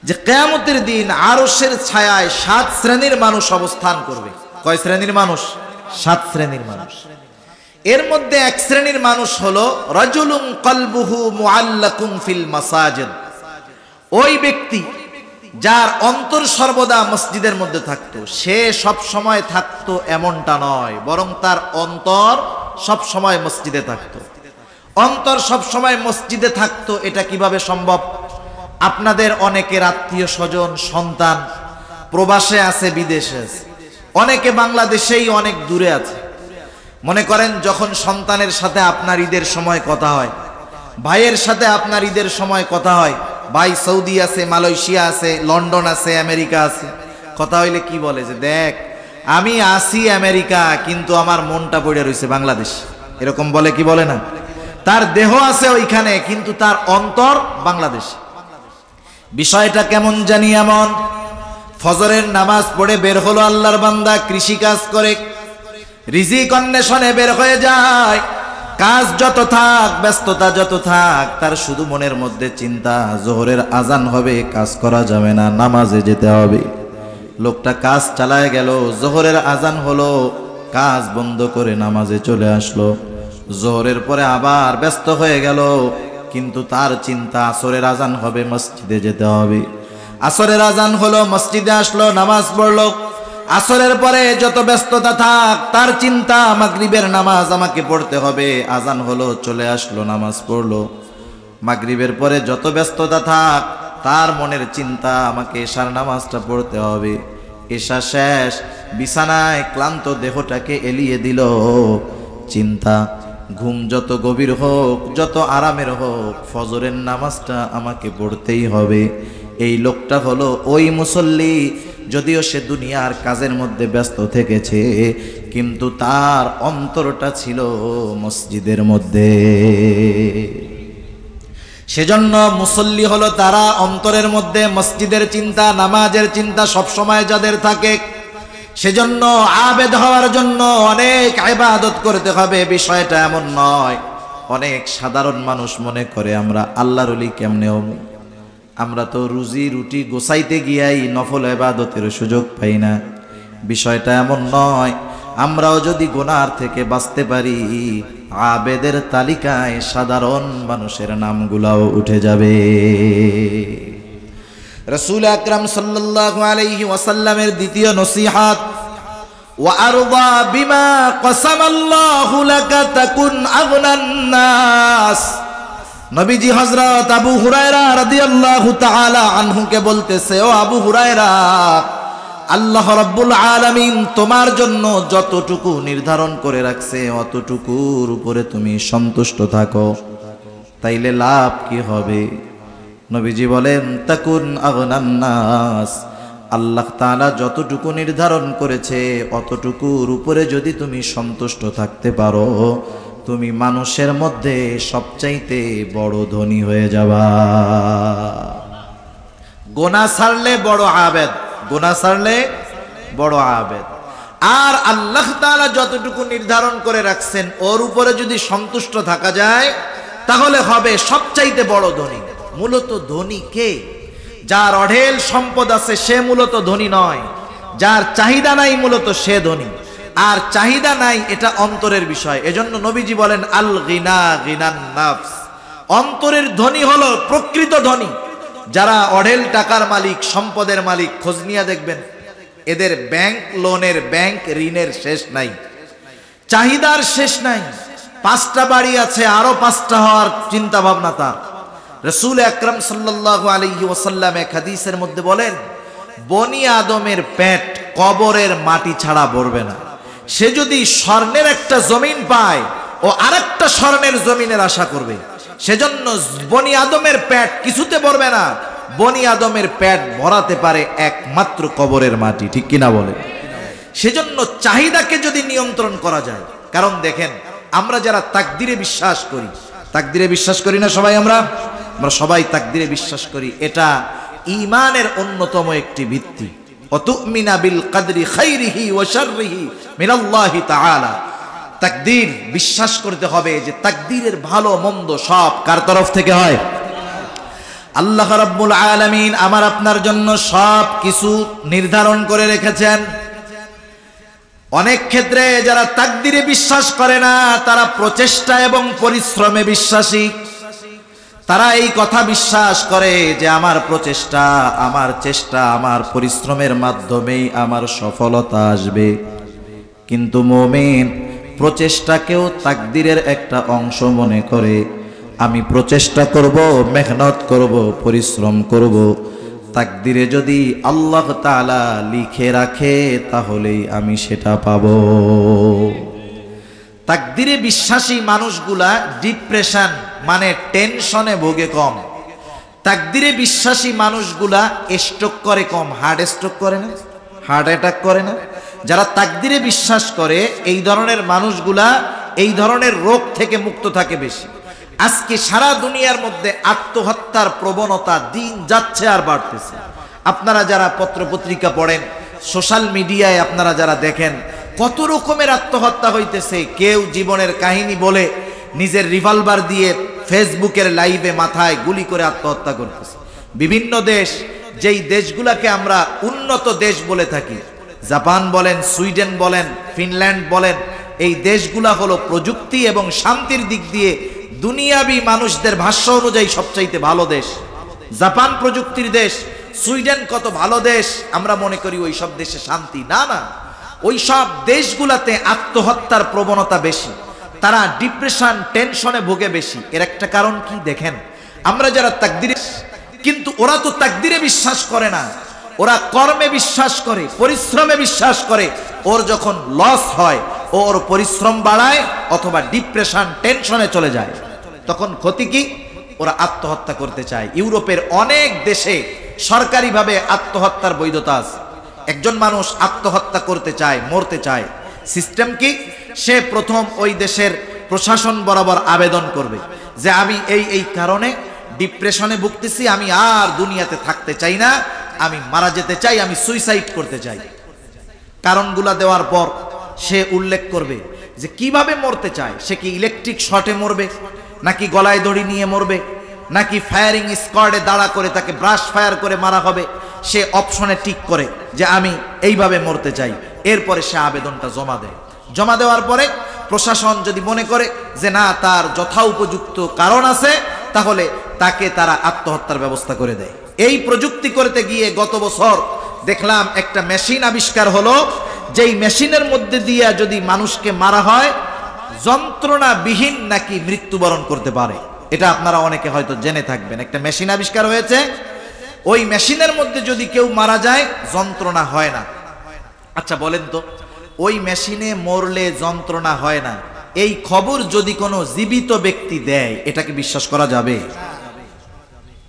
যে কিয়ামতের দিন আরশের ছায়ায় 7 শ্রেণীর মানুষ অবস্থান করবে। কয় শ্রেণীর মানুষ? 7 শ্রেণীর মানুষ। এর মধ্যে এক শ্রেণীর মানুষ হলো রাজুলুন কলবুহু মুআল্লাকুন ফিল মাসাজিদ। ওই ব্যক্তি যার অন্তর সর্বদা মসজিদের মধ্যে থাকতো, সে সব সময় থাকতো এমনটা নয়, বরং তার অন্তর সব সময় মসজিদে থাকতো। অন্তর সব সময় মসজিদে থাকতো, এটা কিভাবে সম্ভব? আপনাদের অনেকের আত্মীয় স্বজন, সন্তান প্রবাসে আছে, বিদেশে আছে, অনেকে বাংলাদেশেই অনেক দূরে আছে। মনে করেন যখন সন্তানের সাথে আপনার ঈদের সময় কথা হয়, ভাইয়ের সাথে আপনার ঈদের সময় কথা হয়, ভাই সৌদি আছে, মালয়েশিয়া আছে, লন্ডন আছে, আমেরিকা আছে, কথা হইলে কি বলে যে দেখ আমি আসি আমেরিকা, কিন্তু আমার মনটা পড়ে রয়েছে বাংলাদেশ, এরকম বলে কি বলে না? তার দেহ আছে ওইখানে, কিন্তু তার অন্তর বাংলাদেশ। বিষয়টা কেমন জানি এমন, ফজরের নামাজ পড়ে বের হলো আল্লাহর বান্দা, কৃষি কাজ করে, রিজিক অন্বেষণে বের হয়ে যায়, কাজ যত থাক, ব্যস্ততা যত থাক, তার শুধু মনের মধ্যে চিন্তা জোহরের আজান হবে, কাজ করা যাবে না, নামাজে যেতে হবে। লোকটা কাজ চালায় গেল, জোহরের আজান হলো, কাজ বন্ধ করে নামাজে চলে আসলো। জোহরের পরে আবার ব্যস্ত হয়ে গেল, কিন্তু তার চিন্তা আসরের আজান হবে, মসজিদে যেতে হবে। আসরের আজান হলো, মসজিদে আসলো, নামাজ পড়লো। আসরের পরে যত ব্যস্ততা থাক, তার চিন্তা মাগরিবের নামাজ আমাকে পড়তে হবে, আজান হলো, চলে আসলো, নামাজ পড়লো। মাগরিবের পরে যত ব্যস্ততা থাক, তার মনের চিন্তা আমাকে এশার নামাজটা পড়তে হবে। এশা শেষ, বিছানায় ক্লান্ত দেহটাকে এলিয়ে দিল চিন্তা, ঘুম যত গভীর হোক, যত আরামের হোক, ফজরের নামাজটা আমাকে পড়তেই হবে। এই লোকটা হলো ওই মুসল্লি, যদিও সে দুনিয়ার কাজের মধ্যে ব্যস্ত থেকেছে, কিন্তু তার অন্তরটা ছিল মসজিদের মধ্যে। সেজন্য মুসল্লি হলো তারা অন্তরের মধ্যে মসজিদের চিন্তা, নামাজের চিন্তা সবসময় যাদের থাকে। সেজন্য আবেদ হওয়ার জন্য অনেক ইবাদত করতে হবে, বিষয়টা এমন নয়। অনেক সাধারণ মানুষ মনে করে আমরা আল্লাহর ওলি কেমনে হব, আমরা তো রুজি রুটি গোছাইতে গিয়াই নফল ইবাদতের সুযোগ পাই না। বিষয়টা এমন নয়। আমরাও যদি গুনার থেকে বাঁচতে পারি, আবেদের তালিকায় সাধারণ মানুষের নামগুলাও উঠে যাবে। রাসূল আকরাম সাল্লাল্লাহু আলাইহি ওয়াসাল্লামের দ্বিতীয় নসিহত, ওয়া আরদা বিমা কাসামাল্লাহু লাকা তাকুন আগনান নাস। নবীজি হযরত আবু হুরায়রা রাদিয়াল্লাহু তাআলা আনহুকে বলতেছে, ও আবু হুরায়রা, আল্লাহ রাব্বুল আলামিন তোমার জন্য যতটুকু নির্ধারণ করে রাখছে অতটুকুর উপরে তুমি সন্তুষ্ট থাকো, তাইলে লাভ কি হবে? নবীজি বলেন, তাকুন আগনান নাস। আল্লাহ তাআলা যতটুকু নির্ধারণ করেছে অতটুকুর উপরে যদি তুমি সন্তুষ্ট থাকতে পারো, তুমি মানুষের মধ্যে সবচাইতে বড় ধনী হয়ে যাবা। গোনা ছাড়লে বড় আবেদ, গোনা ছাড়লে বড় আবেদ। আর আল্লাহ তাআলা যতটুকু নির্ধারণ করে রাখছেন ওর উপরে যদি সন্তুষ্ট থাকা যায়, তাহলে হবে সবচাইতে বড় ধনী। মূলত ধনী কে? যার অঢেল সম্পদ আছে সে মূলত ধনী নয়, যার চাহিদা নাই মূলত সে ধনী। আর চাহিদা নাই এটা অন্তরের বিষয়। এজন্য নবীজি বলেন, আল গিনা গিনান নাফস। অন্তরের ধনী হলো প্রকৃত ধনী। যারা অঢেল টাকার মালিক, সম্পদের মালিক, খোঁজ নিয়ে দেখবেন এদের ব্যাংক লোনের, ব্যাংক ঋণের শেষ নাই, চাহিদার শেষ নাই। 5টা বাড়ি আছে, আরো 5টা হওয়ার চিন্তা ভাবনা তার। রাসূল আকরাম সাল্লাল্লাহু আলাইহি ওয়াসাল্লাম এক হাদিসের মধ্যে বলেন, বনি আদমের পেট কবরের মাটি ছাড়া ভরবে না। সে যদি স্বর্ণের একটা জমিন পায় ও আরেকটা স্বর্ণের জমিনের আশা করবে। সেজন্য বনি আদমের পেট কিছুতে ভরবে না। বনি আদমের পেট ভরাতে পারে একমাত্র কবরের মাটি, ঠিক কিনা বলে? সেজন্য চাহিদাকে যদি নিয়ন্ত্রণ করা যায়, কারণ দেখেন আমরা যারা তাকদিরে বিশ্বাস করি, তাকদিরে বিশ্বাস করি না সবাই? আমরা সবাই তাকদিরে বিশ্বাস করি। এটা ঈমানের অন্যতম একটি ভিত্তি। অতুমিনা বিল কদরি খাইরিহি ওয়া শাররিহি মিনাল্লাহি তাআলা। তাকদীর বিশ্বাস করতে হবে যে তাকদীরের ভালো মন্দ সব কার তরফ থেকে হয়? আল্লাহ রাব্বুল আলামিন আমার আপনার জন্য সব কিছু নির্ধারণ করে রেখেছেন। অনেক ক্ষেত্রে যারা তাকদীরে বিশ্বাস করে না তারা প্রচেষ্টা এবং পরিশ্রমে বিশ্বাসী। তারা এই কথা বিশ্বাস করে যে আমার প্রচেষ্টা, আমার চেষ্টা, আমার পরিশ্রমের মাধ্যমেই আমার সফলতা আসবে। কিন্তু মুমিন প্রচেষ্টাকেও তাকদীরের একটা অংশ মনে করে। আমি প্রচেষ্টা করব, মেহনত করব, পরিশ্রম করব, তাকদীরে যদি আল্লাহ তাআলা লিখে রাখে তাহলেই আমি সেটা পাব। তাকদীরে বিশ্বাসী মানুষগুলা ডিপ্রেশন মানে টেনশনে ভোগে কম। তাকদীরে বিশ্বাসী মানুষগুলা স্ট্রোক করে কম। হার্ট স্ট্রোক করে না, হার্ট অ্যাটাক করে না। যারা তাকদীরে বিশ্বাস করে এই ধরনের মানুষগুলা এই ধরনের রোগ থেকে মুক্ত থাকে বেশি। আজকে সারা দুনিয়ার মধ্যে আত্মহত্যার প্রবণতা দিন যাচ্ছে আর বাড়তেছে। আপনারা যারা পত্রপত্রিকা পড়েন, সোশ্যাল মিডিয়ায় আপনারা যারা দেখেন, কত রকমের আত্মহত্যা হইতেছে। কেউ জীবনের কাহিনী বলে নিজের রিভলভার দিয়ে ফেসবুকের লাইভে মাথায় গুলি করে আত্মহত্যা করতেছে। বিভিন্ন দেশ, যেই দেশগুলাকে আমরা উন্নত দেশ বলে থাকি, জাপান বলেন, সুইডেন বলেন, ফিনল্যান্ড বলেন, এই দেশগুলা হলো প্রযুক্তি এবং শান্তির দিক দিয়ে দুনিয়াবি মানুষদের ভাষ্য অনুযায়ী সবচাইতে ভালো দেশ। জাপান প্রযুক্তির দেশ, সুইডেন কত ভালো দেশ। আমরা মনে করি ওই সব দেশে শান্তি। না না, ওই সব দেশগুলাতে আত্মহত্যার প্রবণতা বেশি। তারা ডিপ্রেশন, টেনশনে ভোগে বেশি। এর একটা কারণ কি দেখেন, আমরা যারা তাকদীরে, কিন্তু ওরা তো তাকদীরে বিশ্বাস করে না, ওরা কর্মে বিশ্বাস করে, পরিশ্রমে বিশ্বাস করে। ওর যখন লস হয় ওর পরিশ্রম বাড়ায় অথবা ডিপ্রেশন, টেনশনে চলে যায়। তখন ক্ষতি কি? ওরা আত্মহত্যা করতে চায়। ইউরোপের অনেক দেশে সরকারিভাবে আত্মহত্যার বৈধতা আছে। একজন মানুষ আত্মহত্যা করতে চায়, মরতে চায়, সিস্টেম কি? সে প্রথম ওই দেশের প্রশাসন বরাবর আবেদন করবে যে আমি এই কারণে ডিপ্রেশনে ভুগতেছি, আমি আর দুনিয়াতে থাকতে চাই না, আমি মারা যেতে চাই, আমি সুইসাইড করতে চাই। কারণগুলা দেওয়ার পর সে উল্লেখ করবে যে কিভাবে মরতে চায়। সে কি ইলেকট্রিক শর্টে মরবে, নাকি গলায় দড়ি নিয়ে মরবে, নাকি ফায়ারিং স্কোয়াডে দাঁড়া করে তাকে ব্রাশ ফায়ার করে মারা হবে। সে অপশনে টিক করে যে আমি এইভাবে মরতে চাই। এরপরে সে আবেদনটা জমা দেয়। জমা দেওয়ার পরে প্রশাসন যদি মনে করে যে না, তার যথোপযুক্ত কারণ আছে, তাহলে তাকে তারা আত্মহত্যার ব্যবস্থা করে দেয়। এই প্রযুক্তি করতে গিয়ে গত বছর দেখলাম একটা মেশিন আবিষ্কার হলো, যেই মেশিনের মধ্যে দিয়ে যদি মানুষকে মারা হয় যন্ত্রণাবিহীন নাকি মৃত্যুবরণ করতে পারে। এটা আপনারা অনেকে হয়তো জেনে থাকবেন। একটা মেশিন আবিষ্কার হয়েছে, ওই মেশিনের মধ্যে যদি কেউ মারা যায় যন্ত্রণা হয় না। আচ্ছা বলেন তো, ওই মেশিনে মরলে যন্ত্রণা হয় না, এই খবর যদি কোনো জীবিত ব্যক্তি দেয়, এটাকে বিশ্বাস করা যাবে?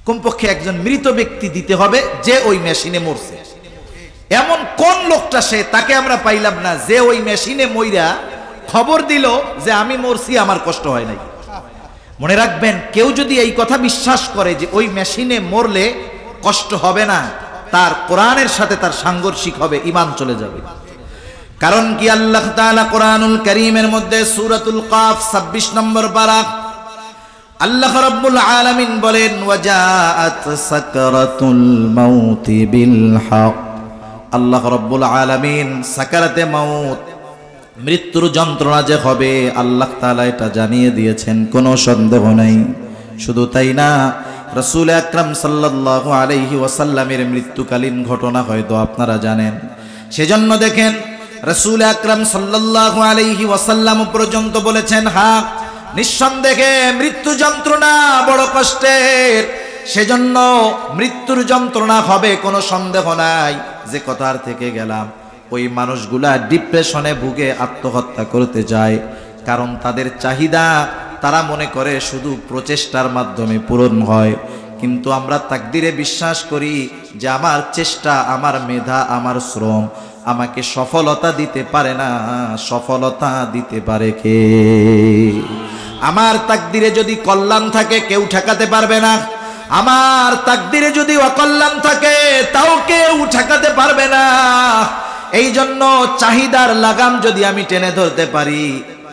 কমপক্ষে একজন মৃত ব্যক্তি দিতে হবে যে ওই মেশিনে মরছে। এমন কোন লোকটা সে, তাকে আমরা পাইলাম না যে ওই মেশিনে মইরা খবর দিল যে আমি মরছি, আমার কষ্ট হয় নাই। মনে রাখবেন, কেউ যদি এই কথা বিশ্বাস করে যে ওই মেশিনে মরলে কষ্ট হবে না, তার কোরআনের সাথে তার সাংঘর্ষিক হবে, ঈমান চলে যাবে। কারণ কি, আল্লাহ তাআলা কোরআনুল কারীমের মধ্যে সূরাতুল কাফ 26 নম্বর পারা আল্লাহ রাব্বুল আলামিন বলেন, ওয়াজাআত সাকরাতুল মাউতি বিল হক। আল্লাহ রাব্বুল আলামিন সাকারাতে মাউত, মৃত্যুর যন্ত্রণা যে হবে, আল্লাহ তাআলা এটা জানিয়ে দিয়েছেন, কোনো সন্দেহ নাই। শুধু তাই না, রাসূল আকরাম সাল্লাল্লাহু আলাইহি ওয়াসাল্লামের মৃত্যুকালীন ঘটনা হয়তো আপনারা জানেন। সেজন্য দেখেন রাসূল আকরাম সাল্লাল্লাহু আলাইহি ওয়াসাল্লাম পর্যন্ত বলেছেন, হ্যাঁ নিঃসন্দেহে মৃত্যু যন্ত্রণা বড় কষ্টের, সেজন্য মৃত্যুর যন্ত্রণা হবে, কোনো সন্দেহ নাই। যে কথার থেকে গেলাম, ওই মানুষগুলা ডিপ্রেশনে ভুগে আত্মহত্যা করতে যায়, কারণ তাদের চাহিদা তারা মনে করে শুধু প্রচেষ্টার মাধ্যমে পূরণ হয়। কিন্তু আমরা তাকদিরে বিশ্বাস করি যে আমার চেষ্টা, আমার মেধা, আমার শ্রম আমাকে সফলতা দিতে পারে না, সফলতা দিতে পারে কে? আমার তাকদিরে যদি কল্যাণ থাকে কেউ ঠেকাতে পারবে না, আমার তাকদিরে যদি অকল্যাণ থাকে তাও কেউ ঠেকাতে পারবে না। এই জন্য চাহিদার লাগাম যদি আমি টেনে ধরতে পারি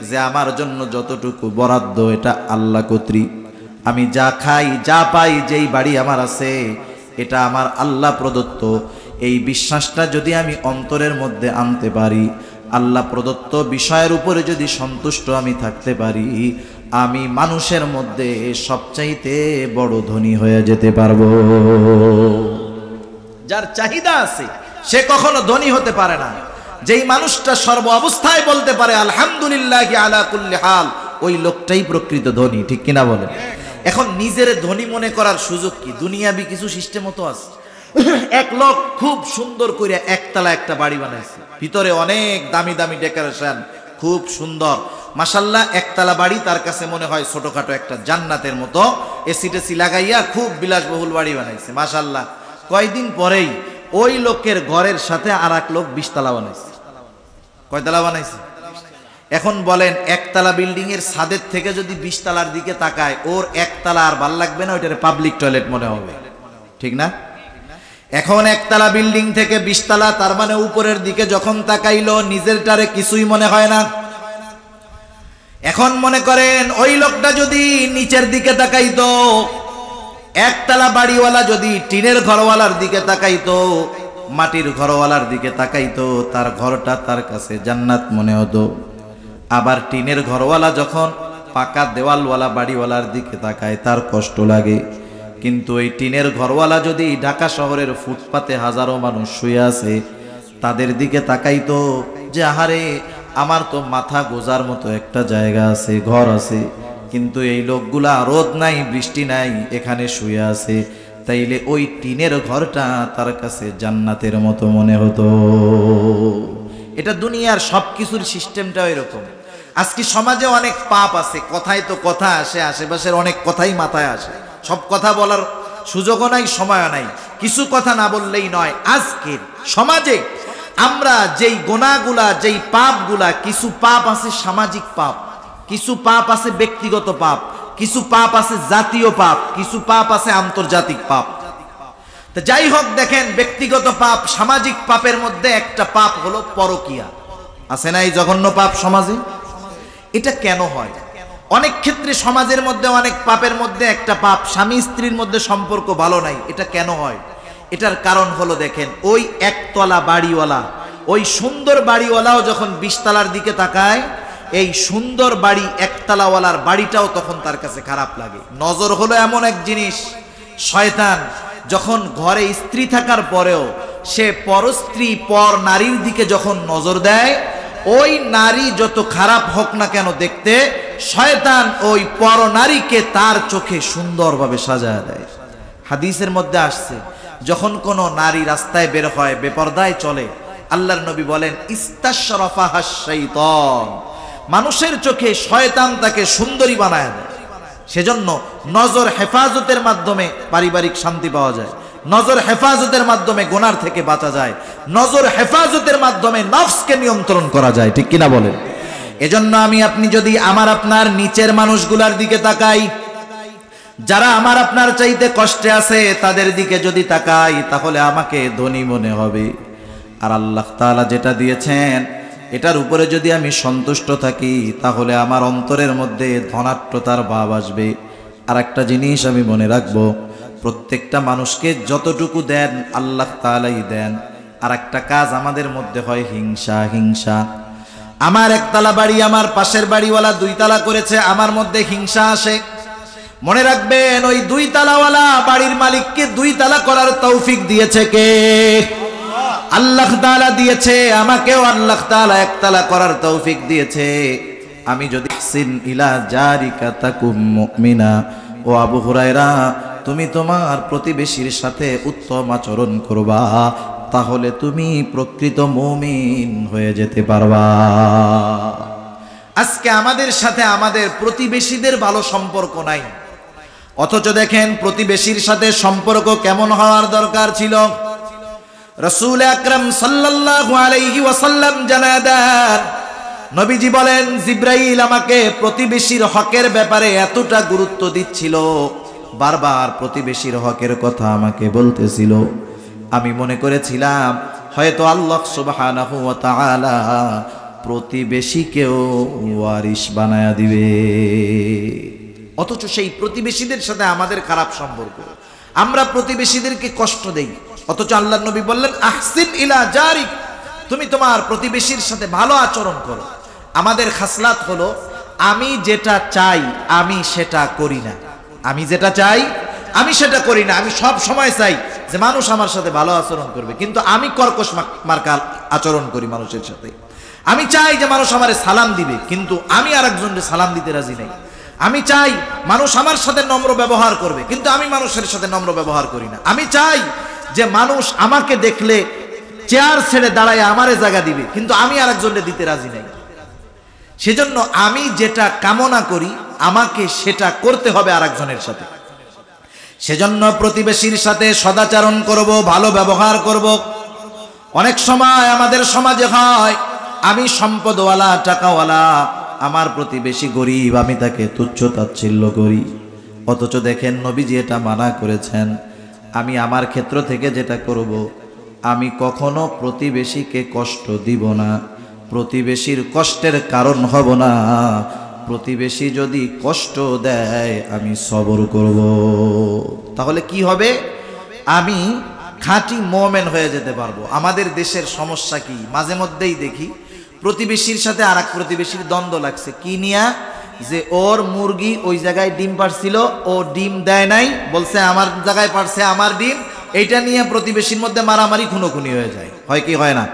যে আমার জন্য যতটুকু বরাদ্দ এটা আল্লাহ কর্তৃক, আমি যা খাই যা পাই, যেই বাড়ি আমার আছে এটা আমার আল্লাহ প্রদত্ত, এই বিশ্বাসটা যদি আমি অন্তরের মধ্যে আনতে পারি, আল্লাহ প্রদত্ত বিষয়ের উপরে যদি সন্তুষ্ট আমি থাকতে পারি, আমি মানুষের মধ্যে সবচাইতে বড় ধনী হয়ে যেতে পারবো। যার চাহিদা আছে সে কখনো ধনী হতে পারে না। যেই মানুষটা সর্ব অবস্থায় বলতে পারে আলহামদুলিল্লাহি আলা কুল্লি হাল, ওই লোকটাই প্রকৃত ধনী, ঠিক কিনা বলেন? এখন নিজের ধনী মনে করার সুযোগ কি? দুনিয়াবি কিছু সিস্টেমও তো আছে। এক লোক খুব সুন্দর করে একতলা একটা বাড়ি বানাইছে, ভিতরে অনেক দামি দামি ডেকোরেশন, খুব সুন্দর মাশাআল্লাহ। একতলা বাড়ি তার কাছে মনে হয় ছোটখাটো একটা জান্নাতের মতো, এসি টেসি লাগাইয়া খুব বিলাসবহুল বাড়ি বানাইছে মাশাআল্লাহ। কয়দিন পরেই ওই লোকের ঘরের সাথে আর এক লোক 20 তলা বানাইছে। কয়তলা বানাইছে? এখন বলেন, একতলা বিল্ডিং এর ছাদের থেকে যদি 20 তলার দিকে তাকায়, ওর একতলা আর ভাল লাগবে না, ওইটার পাবলিক টয়লেট মনে হবে, ঠিক না? এখন একতলা বিল্ডিং থেকে 20 তলা, তার মানে উপরের দিকে যখন তাকাইলো নিজেরটারে কিছুই মনে হয় না। এখন মনে করেন ওই লোকটা যদি নিচের দিকে তাকাইতো, একতলা বাড়িওয়ালা যদি টিনের ঘরওয়ালার দিকে তাকাইতো, মাটির ঘরওয়ালার দিকে তাকাইতো, তার ঘরটা তার কাছে জান্নাত মনে হতো। আবার টিনের ঘরওয়ালা যখন পাকা দেওয়ালওয়ালা বাড়িওয়ালার দিকে তাকায় তার কষ্ট লাগে। কিন্তু এই টিনের ঘরওয়ালা যদি ঢাকা শহরের ফুটপাতে হাজারো মানুষ শুয়ে আছে, তাদের দিকে তাকাইতো যে আহারে আমার তো মাথা গোজার মতো একটা জায়গা আছে, ঘর আছে, কিন্তু এই লোকগুলা রোদ নাই বৃষ্টি নাই এখানে শুয়ে আছে, তাইলে ওই টিনের ঘরটা তার কাছে জান্নাতের মতো মনে হতো। এটা দুনিয়ার সবকিছুর সিস্টেমটা এরকম। আজকে সমাজে অনেক পাপ আছে, কথায় তো কথা আসে, আশেপাশের অনেক কথাই মাথায় আসে, সব কথা বলার সুযোগও নাই, সময়ও নাই। কিছু কথা না বললেই নয়। আজকের সমাজে আমরা যেই গুনাহগুলা, যেই পাপগুলা, কিছু পাপ আছে সামাজিক পাপ, কিছু পাপ আছে ব্যক্তিগত পাপ, কিছু পাপ আছে জাতীয় পাপ, কিছু পাপ আছে আন্তর্জাতিক পাপ। তো যাই হোক, দেখেন ব্যক্তিগত পাপ, সামাজিক পাপের মধ্যে একটা পাপ হলো পরকিয়া। আছে না এই জঘন্য পাপ সমাজে? এটা কেন হয়? অনেক ক্ষেত্রে সমাজের মধ্যে অনেক পাপের মধ্যে একটা পাপ, স্বামী স্ত্রীর মধ্যে সম্পর্ক ভালো নাই। এটা কেন হয়? এটার কারণ হলো, দেখেন, ওই একতলা বাড়িওয়ালা, ওই সুন্দর বাড়িওয়ালাও যখন 20 তলার দিকে তাকায়, এই সুন্দর বাড়ি একতলাওয়ালার বাড়িটাও তখন তার কাছে খারাপ লাগে। নজর হলো এমন এক জিনিস, শয়তান যখন ঘরে স্ত্রী থাকার পরেও সে পরস্ত্রী, পর নারীর দিকে যখন নজর দেয়, ওই নারী যত খারাপ হোক না কেন দেখতে, শয়তান ওই পর নারীকে তার চোখে সুন্দরভাবে সাজায় দেয়। হাদিসের মধ্যে আসছে, যখন কোনো নারী রাস্তায় বের হয়, বেপরদায় চলে, আল্লাহর নবী বলেন ইস্তাশরাফাহাশ শাইতান, মানুষের চোখে শয়তান তাকে সুন্দরী বানায় দেয়। সেজন্য নজর হেফাজতের মাধ্যমে পারিবারিক শান্তি পাওয়া যায়, নজর হেফাজতের মাধ্যমে গুনার থেকে বাঁচা যায়, নজর হেফাজতের মাধ্যমে নফসকে নিয়ন্ত্রণ করা যায়। ঠিক কিনা বলেন? এজন্য আমি আপনি যদি আমার আপনার নিচের মানুষগুলার দিকে তাকাই, যারা আমার আপনার চাইতে কষ্টে আছে, তাদের দিকে যদি তাকাই, তাহলে আমাকে ধনী মনে হবে। আর আল্লাহ তাআলা যেটা দিয়েছেন এটার উপরে যদি আমি সন্তুষ্ট থাকি, তাহলে আমার অন্তরের মধ্যে ধনাত্মতার ভাব আসবে। আর একটা জিনিস আমি মনে রাখবো, প্রত্যেকটা মানুষকে যতটুকু দেন আল্লাহ তাআলাই দেন। আর একটা কাজ আমাদের মধ্যে হয় হিংসা। হিংসা, আমার একতলা বাড়ি, আমার পাশের বাড়িওয়ালা 2 তলা করেছে, আমার মধ্যে হিংসা আসে। মনে রাখবেন, ওই 2 তলাওয়ালা বাড়ির মালিককে 2 তলা করার তৌফিক দিয়েছে কে? আল্লাহ তাআলা দিয়েছে। আমাকেও আল্লাহ তাআলা 1 তলা করার তৌফিক দিয়েছে। আমি যদি সিন ইলা জারিকা তাকুম মুমিনা, ও আবু হুরায়রা, তুমি তোমার প্রতিবেশীর সাথে উত্তম আচরণ করবা, তাহলে তুমি প্রকৃত মুমিন হয়ে যেতে পারবা। আজকে আমাদের সাথে আমাদের প্রতিবেশীদের ভালো সম্পর্ক নাই, অথচ দেখেন প্রতিবেশীর সাথে সম্পর্ক কেমন হওয়ার দরকার ছিল। রাসূল আকরাম সাল্লাল্লাহু আলাইহি ওয়াসাল্লাম জানায় দেন, নবীজি বলেন, জিবরাইল আমাকে প্রতিবেশীর হকের ব্যাপারে এতটা গুরুত্ব দিচ্ছিল, বারবার প্রতিবেশীর হকের কথা আমাকে বলতেছিল, আমি মনে করেছিলাম হয়তো আল্লাহ সুবহানাহু ওয়া তাআলা প্রতিবেশীকেও ওয়ারিশ বানায়া দিবে। অথচ সেই প্রতিবেশীদের সাথে আমাদের খারাপ সম্পর্ক, আমরা প্রতিবেশীদেরকে কষ্ট দেই। অথচ আল্লাহর নবী বললেন, আহসিন ইলা জারিক, তুমি তোমার প্রতিবেশীর সাথে ভালো আচরণ করো। আমাদের খাসলাত হলো, আমি যেটা চাই আমি সেটা করি না। আমি যেটা চাই আমি সেটা করি না। আমি সব সময় চাই যে মানুষ আমার সাথে ভালো আচরণ করবে, কিন্তু আমি কর্কশ মার্কা আচরণ করি মানুষের সাথে। আমি চাই যে মানুষ আমারে সালাম দিবে, কিন্তু আমি আরেকজনকে সালাম দিতে রাজি নাই। আমি চাই মানুষ আমার সাথে নম্র ব্যবহার করবে, কিন্তু আমি মানুষের সাথে নম্র ব্যবহার করি না। আমি চাই যে মানুষ আমাকে দেখলে চেয়ার ছেড়ে দাঁড়ায় আমারে জায়গা দিবে, কিন্তু আমি আরেকজনকে দিতে রাজি নাই। সেজন্য আমি যেটা কামনা করি আমাকে সেটা করতে হবে আরেকজনের সাথে। সেজন্য প্রতিবেশীর সাথে সদাচরণ করব, ভালো ব্যবহার করব। অনেক সময় আমাদের সমাজে হয়, আমি সম্পদওয়ালা, টাকাওয়ালা, আমার প্রতিবেশী গরিব, আমি তাকে তুচ্ছ তাচ্ছিল্য করি। অথচ দেখেন নবীজি এটা মানা করেছেন, আমি আমার ক্ষেত্র থেকে যেটা করব, আমি কখনো প্রতিবেশীকে কষ্ট দিব না, প্রতিবেশীর কষ্টের কারণ হব না। প্রতিবেশী যদি কষ্ট দেয় আমি সবর করব। তাহলে কি হবে? আমি খাঁটি মুমিন হয়ে যেতে পারবো। আমাদের দেশের সমস্যা কি, মাঝে মধ্যেই দেখি প্রতিবেশীর সাথে আর এক প্রতিবেশীর দ্বন্দ্ব লাগছে। কি নিয়া? যে ওর মুরগি ওই জায়গায় ডিম পারছিল, ও ডিম দেয় নাই, বলছে আমার জায়গায় পারছে আমার ডিম। এইটা নিয়ে প্রতিবেশীর মধ্যে মারামারি, খুনোখুনি হয়ে যায়। হয় কি হয় না?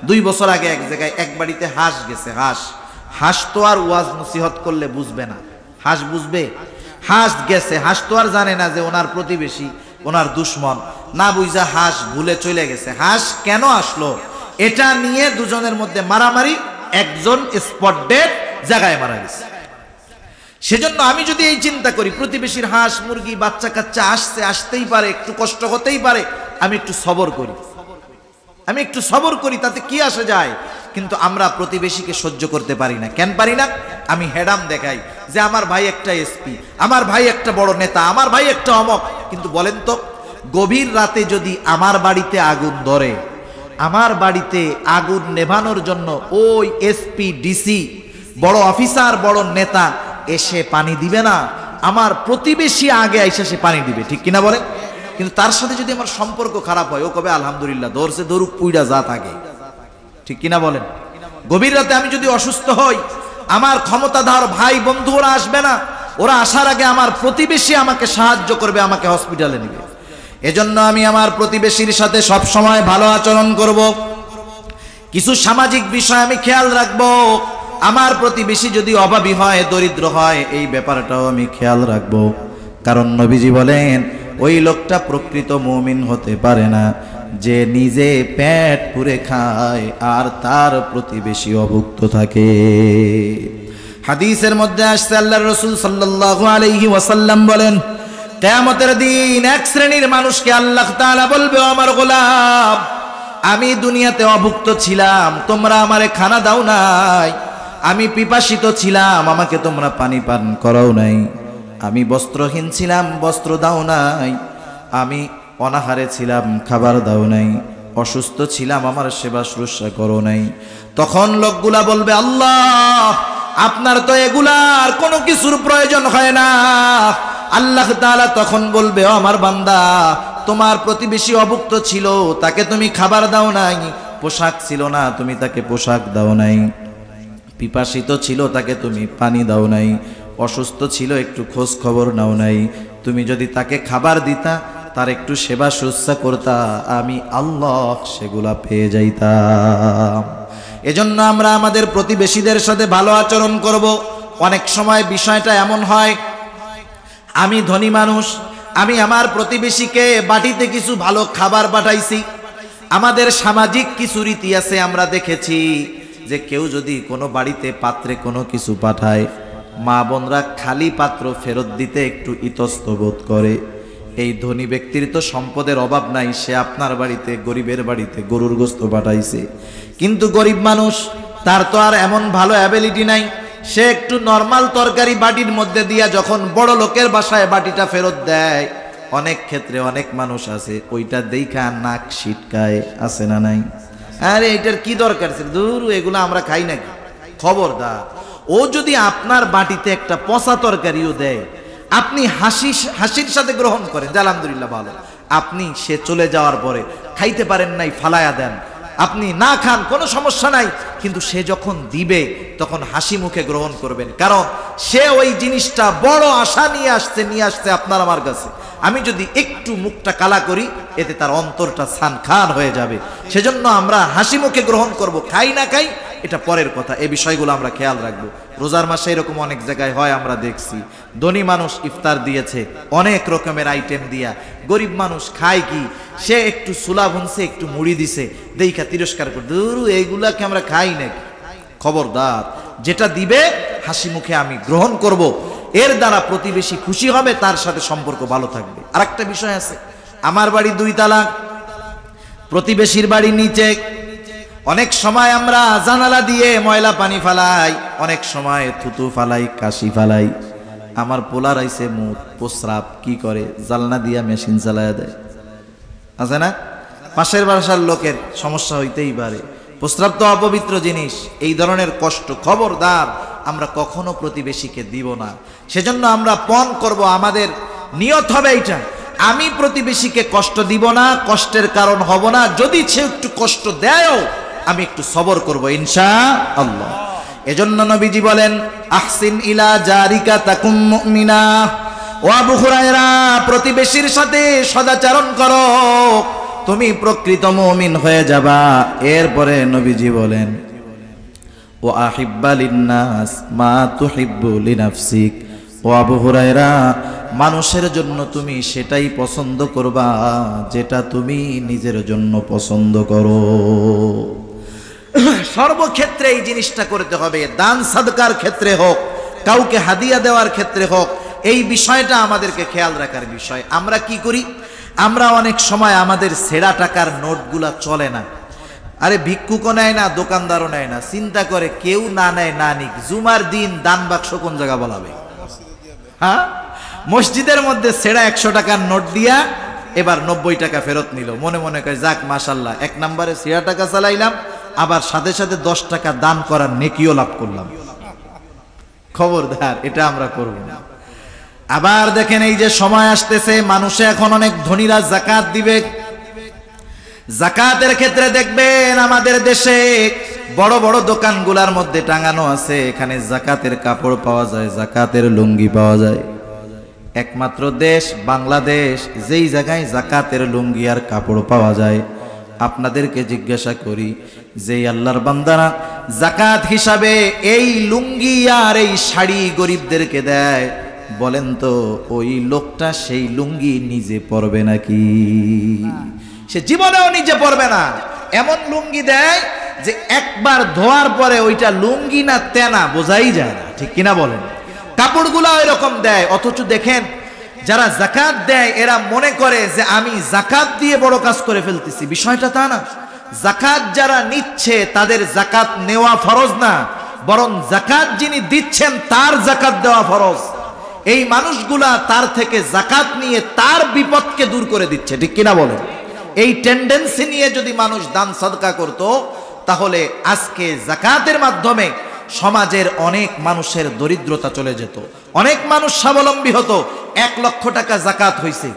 2 বছর আগে এক জায়গায় এক বাড়িতে হাঁস গেছে। হাঁস তো আর ওয়াজ নসিহত করলে বুঝবে না। হাঁস বুঝবে? হাঁস গেছে, হাঁস তো আর জানে না যে ওনার প্রতিবেশী ওনার দুশ্মন। না বুঝা হাঁস ভুলে চলে গেছে। হাঁস কেন আসলো এটা নিয়ে দুজনের মধ্যে মারামারি, একজন স্পট ডেড, জায়গায় মারা গেছে। সেজন্য আমি যদি এই চিন্তা করি, প্রতিবেশীর হাঁস মুরগি বাচ্চা কাচ্চা আসছে, আসতেই পারে, একটু কষ্ট হতেই পারে, আমি একটু সবর করি, আমি একটু সবর করি, তাতে কি আসে যায়। কিন্তু আমরা প্রতিবেশীকে সহ্য করতে পারি না। কেন পারি না? আমি হেডাম দেখাই যে আমার ভাই একটা এসপি, আমার ভাই একটা বড় নেতা, আমার ভাই একটা অমক। কিন্তু বলেন তো, গভীর রাতে যদি আমার বাড়িতে আগুন ধরে, আমার বাড়িতে আগুন নেভানোর জন্য ওই এসপি, ডিসি, বড় অফিসার, বড় নেতা এসে পানি দিবে না, আমার প্রতিবেশী আগে এসে সে পানি দিবে, ঠিক কিনা বলে? কিন্তু তার সাথে যদি আমার সম্পর্ক খারাপ হয়, ও কবে আলহামদুলিল্লাহ, ধরছে ধরুক, পুইড়া যা থাকে, ঠিক কিনা বলেন? গভীর রাতে আমি যদি অসুস্থ হই, আমার ক্ষমতাধর ভাই বন্ধু ওরা আসবে না, ওরা আসার আগে আমার প্রতিবেশী আমাকে সাহায্য করবে, আমাকে হসপিটালে নিবে। এজন্য আমি আমার প্রতিবেশীর সাথে সব সময় ভালো আচরণ করব। কিছু সামাজিক বিষয় আমি খেয়াল রাখব। আমার প্রতিবেশী যদি অভাবী হয়, দরিদ্র হয়, এই ব্যাপারটাও আমি খেয়াল রাখব। কারণ নবীজি বলেন, ওই লোকটা প্রকৃত মুমিন হতে পারে না যে নিজে পেট পুরে খায় আর তার প্রতিবেশী অভুক্ত থাকে। হাদিসের মধ্যে আসছে, আল্লাহর রাসূল সাল্লাল্লাহু আলাইহি ওয়াসাল্লাম বলেন, কিয়ামতের দিন এক শ্রেণীর মানুষকে আল্লাহ তাআলা বলবে, আমার গোলাম, আমি দুনিয়াতে অভুক্ত ছিলাম, তোমরা আমারে খানা দাও নাই। আমি পিপাসিত ছিলাম, আমাকে তোমরা পানি পান করাও নাই। আমি বস্ত্রহীন ছিলাম, বস্ত্র দাও নাই। আমি অনাহারে ছিলাম, খাবার দাও নাই। অসুস্থ ছিলাম, আমার সেবা শুশ্রূষা করো নাই। তখন লোকগুলা বলবে, আল্লাহ, আপনার তো এগুলার কোনো কিছুর প্রয়োজন হয় না। আল্লাহ তাআলা তখন বলবে, ও আমার বান্দা, তোমার প্রতিবেশী অভুক্ত ছিল, তাকে তুমি খাবার দাও নাই। পোশাক ছিল না, তুমি তাকে পোশাক দাও নাই। পিপাসিত ছিল, তাকে তুমি পানি দাও নাই। অসুস্থ ছিল, একটু খোঁজ খবর নাও নাই। তুমি যদি তাকে খাবার দিতা, তার একটু সেবা শুশ্রূষা করতা, আমি আল্লাহ সেগুলা পেয়ে যাইতাম। এজন্য আমরা আমাদের প্রতিবেশীদের সাথে ভালো আচরণ করব। অনেক সময় বিষয়টা এমন হয়, আমি ধনী মানুষ, আমি আমার প্রতিবেশীকে বাটিতে কিছু ভালো খাবার পাঠাইছি। আমাদের সামাজিক কিছু রীতি আছে, আমরা দেখেছি যে কেউ যদি কোনো বাড়িতে পাত্রে কোনো কিছু পাঠায়, মা বোনরা খালি পাত্র ফেরত দিতে একটু ইতস্তত বোধ করে। এই ধনী ব্যক্তির তো সম্পদের অভাব নাই, সে আপনার বাড়িতে, গরিবের বাড়িতে গরুর গোশত পাঠাইছে। কিন্তু গরিব মানুষ, তার তো আর এমন ভালো অ্যাবিলিটি নাই, সে একটু নরমাল তরকারি বাটির মধ্যে দিয়া যখন বড় লোকের বাসায় বাটিটা ফেরত দেয়, অনেক ক্ষেত্রে অনেক মানুষ আছে ওইটা দেখা নাক ছিটকায়, আছে না নাই? আরে এটার কি দরকার ছিল, দূর, এগুলো আমরা খাই নাকি? খবরদার, ও যদি আপনার বাটিতে একটা পচা তরকারিও দেয়, আপনি হাসির সাথে গ্রহণ করেন যে আলহামদুলিল্লাহ ভালো। আপনি সে চলে যাওয়ার পরে খাইতে পারেন নাই, ফালায়া দেন, আপনি না খান, কোনো সমস্যা নাই। কিন্তু সে যখন দিবে তখন হাসি মুখে গ্রহণ করবেন, কারণ সে ওই জিনিসটা বড় আশা নিয়ে আসছে আপনার আমার কাছে। আমি যদি একটু মুখটা কালা করি, এতে তার অন্তরটা ছানখান হয়ে যাবে। সেজন্য আমরা হাসি মুখে গ্রহণ করব, খাই না খাই এটা পরের কথা। এই বিষয়গুলো আমরা খেয়াল রাখবো। রোজার মাসে এরকম অনেক জায়গায় হয়, আমরা দেখছি ধনী মানুষ ইফতার দিয়েছে অনেক রকমের আইটেম দিয়া, গরিব মানুষ খায় কি, সে একটু সুলা ভুনছে, একটু মুড়ি দিছে, দেইখা তিরস্কার করে, দূর, এইগুলাকে আমরা খাই নাকি? খবরদার, যেটা দিবে হাসি মুখে আমি গ্রহণ করব। এর দ্বারা প্রতিবেশী খুশি হবে, তার সাথে সম্পর্ক ভালো থাকবে। আরেকটা বিষয় আছে, আমার বাড়ি 2 তালা, প্রতিবেশীর বাড়ি নিচে। অনেক সময় আমরা জানালা দিয়ে ময়লা পানি ফালাই, অনেক সময় থুতু ফালাই, কাশি ফালাই। আমার পোলার আইছে মুখ প্রস্রাব, কি করে, জালনা দিয়া মেশিন চালায়া দেয়, আছে না? পাশের বাসার লোকের সমস্যা হইতেই পারে। প্রস্রাব তো অপবিত্র জিনিস। এই ধরনের কষ্ট খবরদার আমরা কখনো প্রতিবেশীকে দিব না। সেজন্য আমরা পণ করব, আমাদের নিয়ত হবে এইটা, আমি প্রতিবেশীকে কষ্ট দিব না, কষ্টের কারণ হব না। যদি সে একটু কষ্ট দেয়ও, আমি একটু সবর করব ইনশাআল্লাহ। এজন্য নবীজি বলেন, আহসিন ইলা জারিকা তাকুম মুমিনা। ও আবু হুরায়রা, প্রতিবেশীর সাথে সদাচরণ করো, তুমি প্রকৃত মুমিন হয়ে যাবা। এরপরে নবীজি বলেন, ও আহিব্বা লিন্নাস মা তুহিব্বু লিনাফসিক। ও আবু হুরায়রা, মানুষের জন্য তুমি সেটাই পছন্দ করবা যেটা তুমি নিজের জন্য পছন্দ করো। সর্বক্ষেত্রে এই জিনিসটা করতে হবে, দান সাদকার ক্ষেত্রে হোক, কাউকে হাদিয়া দেওয়ার ক্ষেত্রে হোক, এই বিষয়টা আমাদেরকে খেয়াল রাখার বিষয়। আমরা কি করি, আমরা অনেক সময় আমাদের ছেঁড়া টাকার নোটগুলা চলে না, আরে ভিক্ষুকও নেয় না, দোকানদারও নেয় না, চিন্তা করে কেউ না নেয় না নিক, জুমার দিন দান বাক্স কোন জায়গা বলাবে? হ্যাঁ, মসজিদের মধ্যে ছেঁড়া 100 টাকার নোট দিয়া এবার 90 টাকা ফেরত নিল, মনে মনে করে যাক মাশাল্লাহ, 1 নম্বরে ছেঁড়া টাকা চালাইলাম, আবার সাথে সাথে 10 টাকা দান করার নেকিও লাভ করলাম। খবরদার, এটা আমরা করব না। আবার দেখেন, এই যে সময় আসতেছে, মানুষে এখন অনেক ধনীরা যাকাত দিবে। যাকাতের ক্ষেত্রে দেখবেন আমাদের দেশে বড় বড় দোকানগুলোর মধ্যে টাঙানো আছে, এখানে যাকাতের কাপড় পাওয়া যায়, যাকাতের লুঙ্গি পাওয়া যায়। একমাত্র দেশ বাংলাদেশ যেই জায়গায় যাকাতের লুঙ্গি আর কাপড় পাওয়া যায়। আপনাদেরকে জিজ্ঞাসা করি, যেই আল্লাহর বান্দারা যাকাত হিসাবে এই লুঙ্গি আর এই শাড়ি গরিবদেরকে দেয়, বলেন তো ওই লোকটা সেই লুঙ্গি নিজে পরবে নাকি? সে জীবনেও নিজে পরবে না। এমন লুঙ্গি দেয় যে একবার ধোয়ার পরে ওইটা লুঙ্গি না তেনা বোঝাই যায় না, ঠিক কিনা বলেন? কাপড়গুলা এরকম দেয়, অথচ দেখেন যারা যাকাত দেয় এরা মনে করে যে আমি যাকাত দিয়ে বড় কাজ করে ফেলতেছি। বিষয়টা তা না। যাকাত যারা নিচ্ছে তাদের যাকাত নেওয়া ফরজ না, বরং যাকাত যিনি দিচ্ছেন তার যাকাত দেওয়া ফরজ। এই মানুষগুলা তার থেকে যাকাত নিয়ে তার বিপদকে দূর করে দিচ্ছে, ঠিক কিনা বলেন? এই টেন্ডেন্সি নিয়ে যদি মানুষ দান সাদকা করত, তাহলে আজকে যাকাতের মাধ্যমে সমাজের অনেক মানুষের দরিদ্রতা চলে যেত, অনেক মানুষ স্বাবলম্বী হতো। 1 লক্ষ টাকা যাকাত হয়েছে,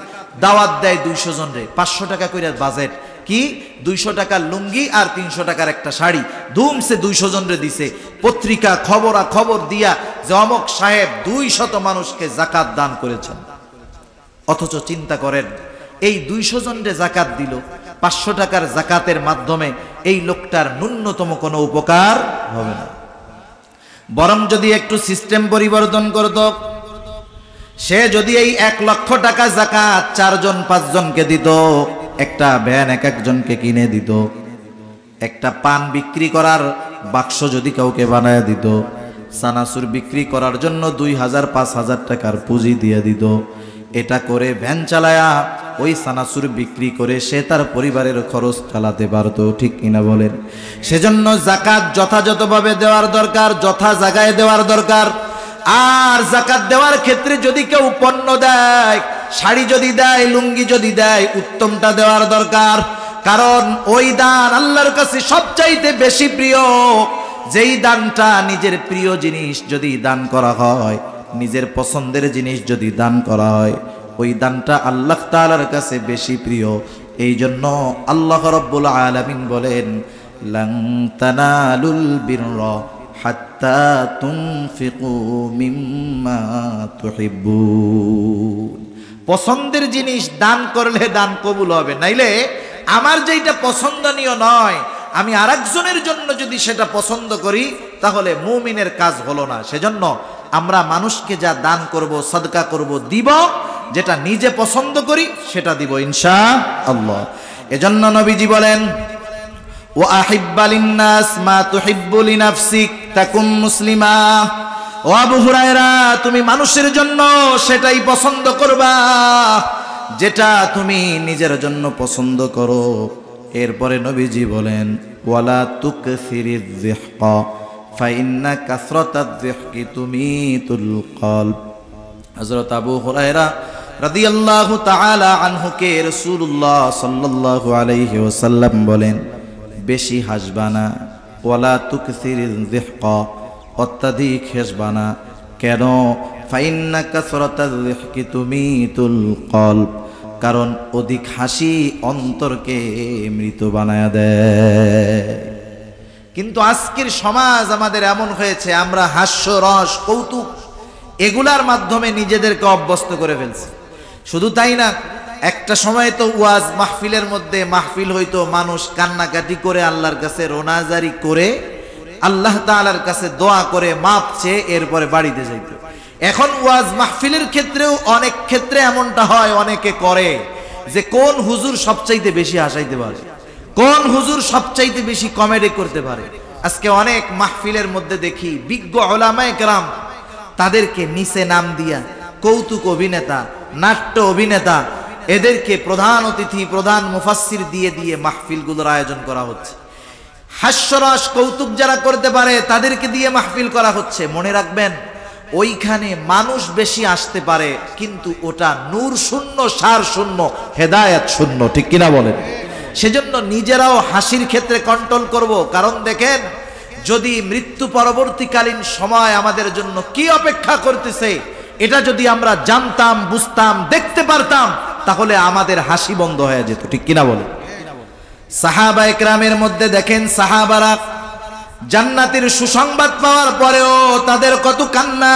দাওয়াত দেয় 200 জনরে, 500 টাকা করে বাজেট, কি 200 টাকার লুঙ্গি আর 300 টাকার একটা শাড়ি ধুমসে 200 জনরে দিছে। পত্রিকা খবর দিয়া যে অমক সাহেব 200 মানুষকে যাকাত দান করেছেন। অথচ চিন্তা করেন, এই 200 জনরে যাকাত দিল, 500 টাকার যাকাতের মাধ্যমে এই লোকটার ন্যূনতম কোনো উপকার হবে না। বরং যদি একটু সিস্টেম পরিবর্তন করত, সে যদি এই 1 লক্ষ টাকা যাকাত 4 জন 5 জনকে দিত, একটা ভ্যান এক একজনকে কিনে দিত, একটা পান বিক্রি করার বাক্স যদি কাউকে বানায় দিত, সানাসুর বিক্রি করার জন্য 2000-5000 টাকার পুঁজি দিয়ে দিত, এটা করে ভ্যান চালায়া ওই সানাসুর বিক্রি করে সে তার পরিবারের খরচ চালাতে পারতো, ঠিক কিনা বলেন? সেজন্য যাকাত যথাযথভাবে দেওয়ার দরকার, যথা জায়গায় দেওয়ার দরকার। আর যাকাত দেওয়ার ক্ষেত্রে যদি কেউ পণ্য দেয়, শাড়ি যদি দেয়, লুঙ্গি যদি দেয়, উত্তমটা দেওয়ার দরকার। কারণ ওই দান আল্লাহর কাছে সবচাইতে বেশি প্রিয়। যেই দানটা নিজের প্রিয় জিনিস যদি দান করা হয়, নিজের পছন্দের জিনিস যদি দান করা হয়, ওই দানটা আল্লাহ তাআলার কাছে বেশি প্রিয়। এই জন্য আল্লাহ রাব্বুল আলামিন বলেন, লান তানালুল বিররা হাত্তা তুনফিকু মিম্মা তুহিব্বুন। পছন্দের জিনিস দান করলে দান কবুল হবে, নাইলে আমার যেটা পছন্দনীয় নয়, আমি আরেকজনের জন্য যদি সেটা পছন্দ করি, তাহলে মুমিনের কাজ হলো না। সেজন্য আমরা মানুষকে যা দান করব, সাদকা করব, দিব, যেটা নিজে পছন্দ করি সেটা দিব ইনশাআল্লাহ। এজন্য নবীজি বলেন, ওয়া আহিব্বা লিন-নাস মা তুহিব্বু লিনাফসিক তাকুন মুসলিমা। ও আবু হুরায়রা, তুমি মানুষের জন্য সেটাই পছন্দ করবা যেটা তুমি নিজের জন্য পছন্দ করো। এরপরে নবীজি বলেন, ওয়ালা তুকসিরিয যিহকা ফাইন্না কাসরাতায যিহকি তুমিতুল কলব। হযরত আবু হুরায়রা রাদিয়াল্লাহু তাআলা আনহুকে রাসূলুল্লাহ সাল্লাল্লাহু আলাইহি ওয়াসাল্লাম বলেন, বেশি হাসবা না, ওয়ালা তুকসিরিয যিহকা, অত্যাধিক হাসবা না। কেন? ফাইন্না কাসরাতায যিহকি তুমিতুল কলব, কারণ অধিক হাসি অন্তরকে মৃত বানায়া দেয়। কিন্তু আজকের সমাজ আমাদের এমন হয়েছে, আমরা হাস্য রস কৌতুক এগুলার মাধ্যমে নিজেদেরকে অভ্যস্ত করে ফেলছি। শুধু তাই না, একটা সময় তো ওয়াজ মাহফিলের মধ্যে মাহফিল হইতো, মানুষ কান্নাকাটি করে আল্লাহর কাছে রোনাজারি করে আল্লাহ তাআলার কাছে দোয়া করে মাপ চেয়ে এরপরে বাড়িতে যাইতো। এখন ওয়াজ মাহফিলের ক্ষেত্রেও অনেক ক্ষেত্রে এমনটা হয়, অনেকে করে যে কোন হুজুর সবচাইতে বেশি হাসাইতে পারে, কোন হুজুর সবচাইতে বেশি কমেডি করতে পারে। আজকে অনেক মাহফিলের মধ্যে দেখি বিজ্ঞ উলামায়ে কেরাম তাদেরকে নিচে নাম দিয়া কৌতুক অভিনেতা, নাট্য অভিনেতা, এদেরকে প্রধান অতিথি, প্রধান মুফাসসির দিয়ে দিয়ে মাহফিলগুলোর আয়োজন করা হচ্ছে। হাস্যরস কৌতুক যারা করতে পারে তাদেরকে দিয়ে মাহফিল করা হচ্ছে। মনে রাখবেন, ওইখানে মানুষ বেশি আসতে পারে, কিন্তু ওটা নূর শূন্য, সার শূন্য, হেদায়েত শূন্য। ঠিক কিনা বলেন? সেজন্য নিজেরাও হাসির ক্ষেত্রে কন্ট্রোল করব। কারণ দেখেন, যদি মৃত্যু পরবর্তীকালীন সময় আমাদের জন্য কি অপেক্ষা করতেছে এটা যদি আমরা জানতাম, বুঝতাম, দেখতে পারতাম, তাহলে আমাদের হাসি বন্ধ হয়ে যেত। ঠিক কিনা বলেন? সাহাবা একরামের মধ্যে দেখেন, সাহাবারা জান্নাতের সুসংবাদ পাওয়ার পরেও তাদের কত কান্না।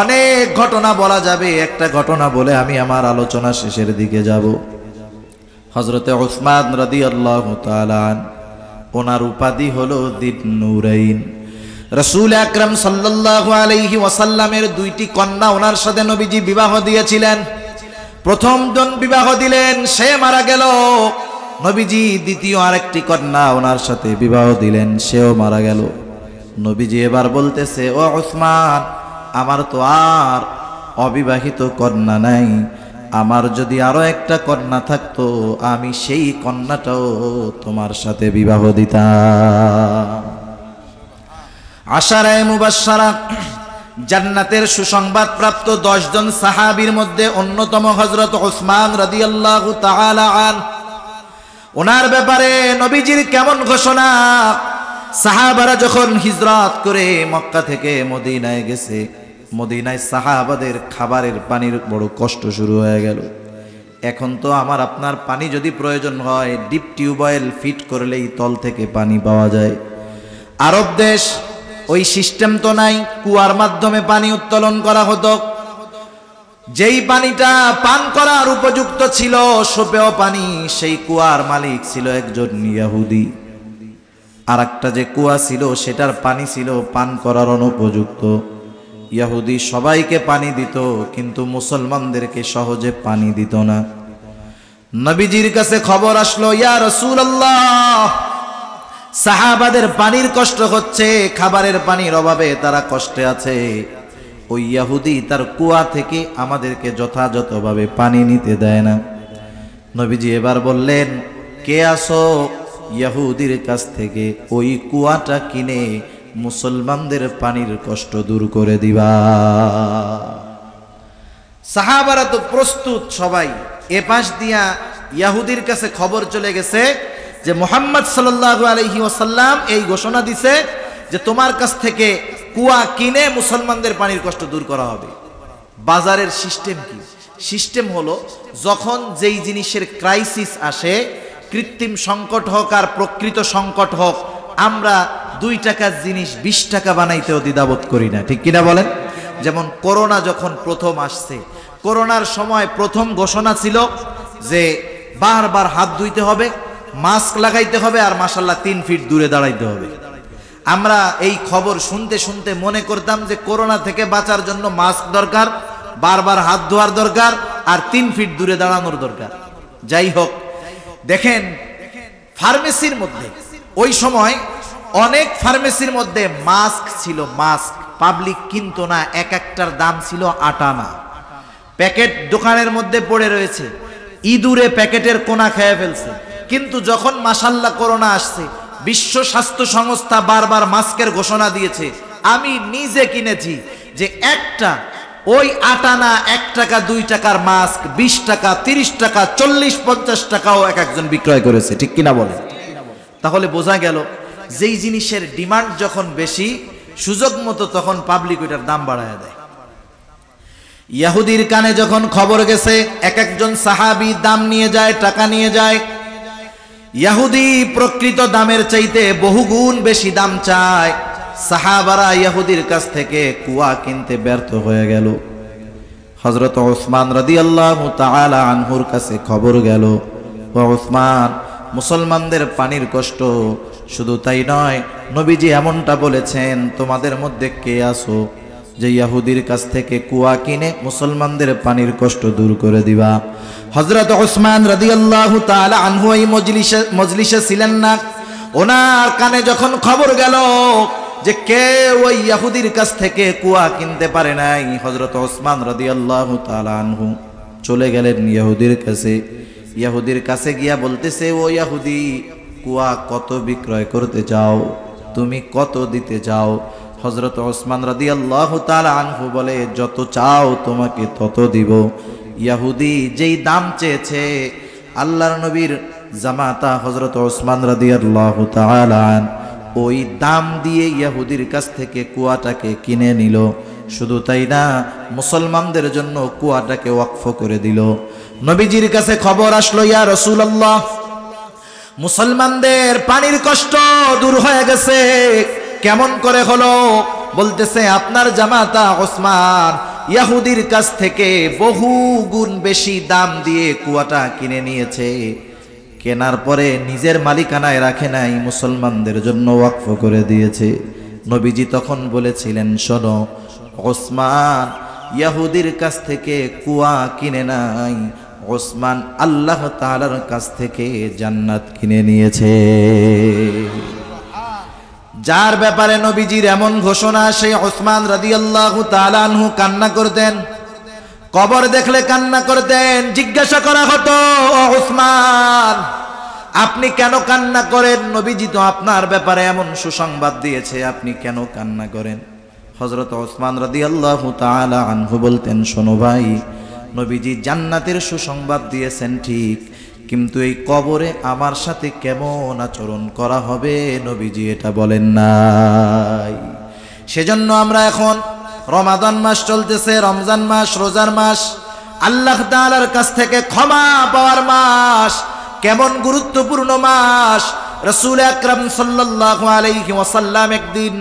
অনেক ঘটনা বলা যাবে, একটা ঘটনা বলে আমি আমার আলোচনা শেষের দিকে যাব। হযরতে উসমান রাদিয়াল্লাহু তাআলা ওনার উপাধি হলো যিন-নূরাইন। রাসূল আকরাম সাল্লাল্লাহু আলাইহি ওয়াসাল্লামের দুইটি কন্যা ওনার সাথে নবীজি বিবাহ দিয়েছিলেন। প্রথম জন বিবাহ দিলেন, সে মারা গেল। নবীজি দ্বিতীয় আরেকটি কন্যা ওনার সাথে বিবাহ দিলেন, সেও মারা গেল। নবীজি এবার বলতেছে, ও উসমান, আমার তো আর অবিবাহিত কন্যা নাই, আমার যদি আরো একটা কন্যা থাকতো আমি সেই কন্যাটাও তোমার সাথে বিবাহ দিতাম। আশারায়ে মুবাশশারা, জান্নাতের সুসংবাদ প্রাপ্ত 10 জন সাহাবীর মধ্যে অন্যতম হযরত উসমান রাদিয়াল্লাহু তাআলা আনহু। ওনার ব্যাপারে নবীজির কেমন ঘোষণা! সাহাবারা যখন হিজরত করে মক্কা থেকে মদিনায় গেছে, মদিনায় সাহাবাদের খাবারের পানির বড় কষ্ট শুরু হয়ে গেল। এখন তো আমার আপনার পানি যদি প্রয়োজন হয়, ডিপ টিউবওয়েল ফিট করলেই তল থেকে পানি পাওয়া যায়। আরব দেশ ওই সিস্টেম তো নাই, কুয়ার মাধ্যমে পানি উত্তোলন করা হতো। যেই পানিটা পান করার উপযুক্ত ছিল, সোপেও পানি, সেই কুয়ার মালিক ছিল একজন ইহুদি। আর একটা যে কুয়া ছিল সেটার পানি ছিল পান করার অনুপযুক্ত। ইহুদি সবাইকে পানি দিত, কিন্তু মুসলমানদেরকে সহজে পানি দিত না। নবীজির কাছে খবর আসলো, ইয়া রাসূলুল্লাহ, সাহাবাদের পানির কষ্ট হচ্ছে, খাবারের পানির অভাবে তারা কষ্টে আছে। ওই ইহুদি তার কুয়া থেকে আমাদেরকে যথাযথভাবে পানি নিতে দেয় না। নবীজি এবার বললেন, কে আসো ইহুদির কাছ থেকে ওই কুয়াটা কিনে মুসলমানদের পানির কষ্ট দূর করে দিবা। সাহাবারা তো প্রস্তুত সবাই। এ পাশ দিয়া ইহুদির কাছে খবর চলে গেছে যে মুহাম্মদ সাল্লাল্লাহু আলাইহি ওয়াসাল্লাম এই ঘোষণা দিছে যে তোমার কাছ থেকে কুয়া কিনে মুসলমানদের পানির কষ্ট দূর করা হবে। বাজারের সিস্টেম কি? সিস্টেম হলো, যখন যেই জিনিসের ক্রাইসিস আসে, কৃত্রিম সংকট হোক আর প্রকৃত সংকট হোক, আমরা 2 টাকার জিনিস 20 টাকা বানাইতেও দ্বিধাবোধ করি না। ঠিক কিনা বলেন? যেমন করোনা যখন প্রথম আসছে, করোনার সময় প্রথম ঘোষণা ছিল যে বারবার হাত ধুইতে হবে, মাস্ক লাগাইতে হবে, আর মাশাআল্লাহ 3 ফিট দূরে দাঁড়াইতে হবে। আমরা এই খবর শুনতে শুনতে মনে করতাম যে করোনা থেকে বাঁচার জন্য মাস্ক দরকার, বারবার হাত ধোয়ার দরকার, আর 3 ফিট দূরে দাঁড়ানোর দরকার। যাই হোক, দেখেন ফার্মেসির মধ্যে ওই সময় অনেক ফার্মেসির মধ্যে মাস্ক ছিল, মাস্ক পাবলিক কিনতো না, এক একটার দাম ছিল 8 আনা। প্যাকেট দোকানের মধ্যে পড়ে রয়েছে, ইঁদুরে প্যাকেটের কোনা খেয়ে ফেলছে। কিন্তু যখন মাশাআল্লাহ করোনা আসছে, বিশ্ব স্বাস্থ্য সংস্থা বারবার মাস্কের ঘোষণা দিয়েছে। আমি নিজে কিনেছি যে একটা ওই 8 আনা 1 টাকা 2 টাকার মাস্ক 20 টাকা, 30 টাকা, 40-50 টাকাও এক একজন বিক্রয় করেছে। ঠিক কিনা বলে? তাহলে বোঝা গেল, যেই জিনিসের ডিমান্ড যখন বেশি, সুযোগ মতো তখন পাবলিক ওইটার দাম বাড়ায় দেয়। ইহুদির কানে যখন খবর গেছে, এক একজন সাহাবী দাম নিয়ে যায়, টাকা নিয়ে যায়। ইহুদি প্রকৃত দামের চাইতে বহুগুণ বেশি দাম চায়। সাহাবারা ইহুদির কাছ থেকে কুয়া কিনতে ব্যর্থ হয়ে গেল। হযরত উসমান রাদিয়াল্লাহু তাআলা আনহুর কাছে খবর গেল, ও উসমান, মুসলমানদের পানির কষ্ট, শুধু তাই নয়, নবীজি এমনটা বলেছেন, তোমাদের মধ্যে কে আছো যে ইহুদির কাছ থেকে কুয়া কিনে মুসলমানদের পানির কষ্ট দূর করে দিবা? হযরত উসমান রাদিয়াল্লাহু তাআলা আনহু এই মজলিসে ছিলেন না। ওনার কানে যখন খবর গেল যে কে ওই ইহুদির কাছ থেকে কুয়া কিনতে পারে নাই, হযরত উসমান রাদিয়াল্লাহু তাআলা আনহু চলে গেলেন ইহুদির কাছে। ইহুদির কাছে গিয়া বলতেছে, ও ইহুদি, কুয়া কত বিক্রয় করতে চাও, তুমি কত দিতে চাও? হযরত ওসমান রাদিয়াল্লাহু তাআলা আনহু বলে, যত চাও তোমাকে তত দিব। ইহুদি যেই দাম চেয়েছে, আল্লাহর নবীর জামাতা হযরত ওসমান রাদিয়াল্লাহু তাআলা আন ওই দাম দিয়ে ইহুদির কাছ থেকে কুয়াটাকে কিনে নিল। শুধু তাই না, মুসলমানদের জন্য কুয়াটাকে ওয়াকফ করে দিল। নবীজির কাছে খবর আসলো, ইয়া রাসূলুল্লাহ, মুসলমানদের পানির কষ্ট দূর হয়ে গেছে। কেমন করে হলো? বলতেছে, আপনার জামাতা ওসমান ইহুদির কাছ থেকে বহু গুণ বেশি দাম দিয়ে কুয়াটা কিনে নিয়েছে। কেনার পরে নিজের মালিকানায় রাখে নাই, মুসলমানদের জন্য ওয়াকফ করে দিয়েছে। নবীজি তখন বলেছিলেন, শোনো ওসমান ইহুদির কাছ থেকে কুয়া কিনে নাই, ওসমান আল্লাহ তাআলার কাছ থেকে জান্নাত কিনে নিয়েছে। যার ব্যাপারে নবীজির এমন ঘোষণা, সেই ওসমান রাদিয়াল্লাহু তাআলা আনহু কান্না করতেন। কবর দেখলে কান্না করতেন। জিজ্ঞাসা করা হতো, ও ওসমান, আপনি কেন কান্না করেন? নবীজি তো আপনার ব্যাপারে এমন সুসংবাদ দিয়েছে, আপনি কেন কান্না করেন? হযরত ওসমান রাদিয়াল্লাহু তাআলা আনহু বলতেন, শোনো ভাই, নবীজি জান্নাতের সুসংবাদ দিয়েছেন ঠিক, কিন্তু এই কবরে আমার সাথে কেমন আচরণ করা হবে নবীজি এটা বলেন নাই। সেজন্য আমরা এখন রমাদান মাস চলতেছে, রমজান মাস, রোজার মাস, আল্লাহ তাআলার কাছ থেকে ক্ষমা পাওয়ার মাস। কেমন গুরুত্বপূর্ণ মাস! রাসূল আকরাম সাল্লাল্লাহু আলাইহি ওয়াসাল্লাম একদিন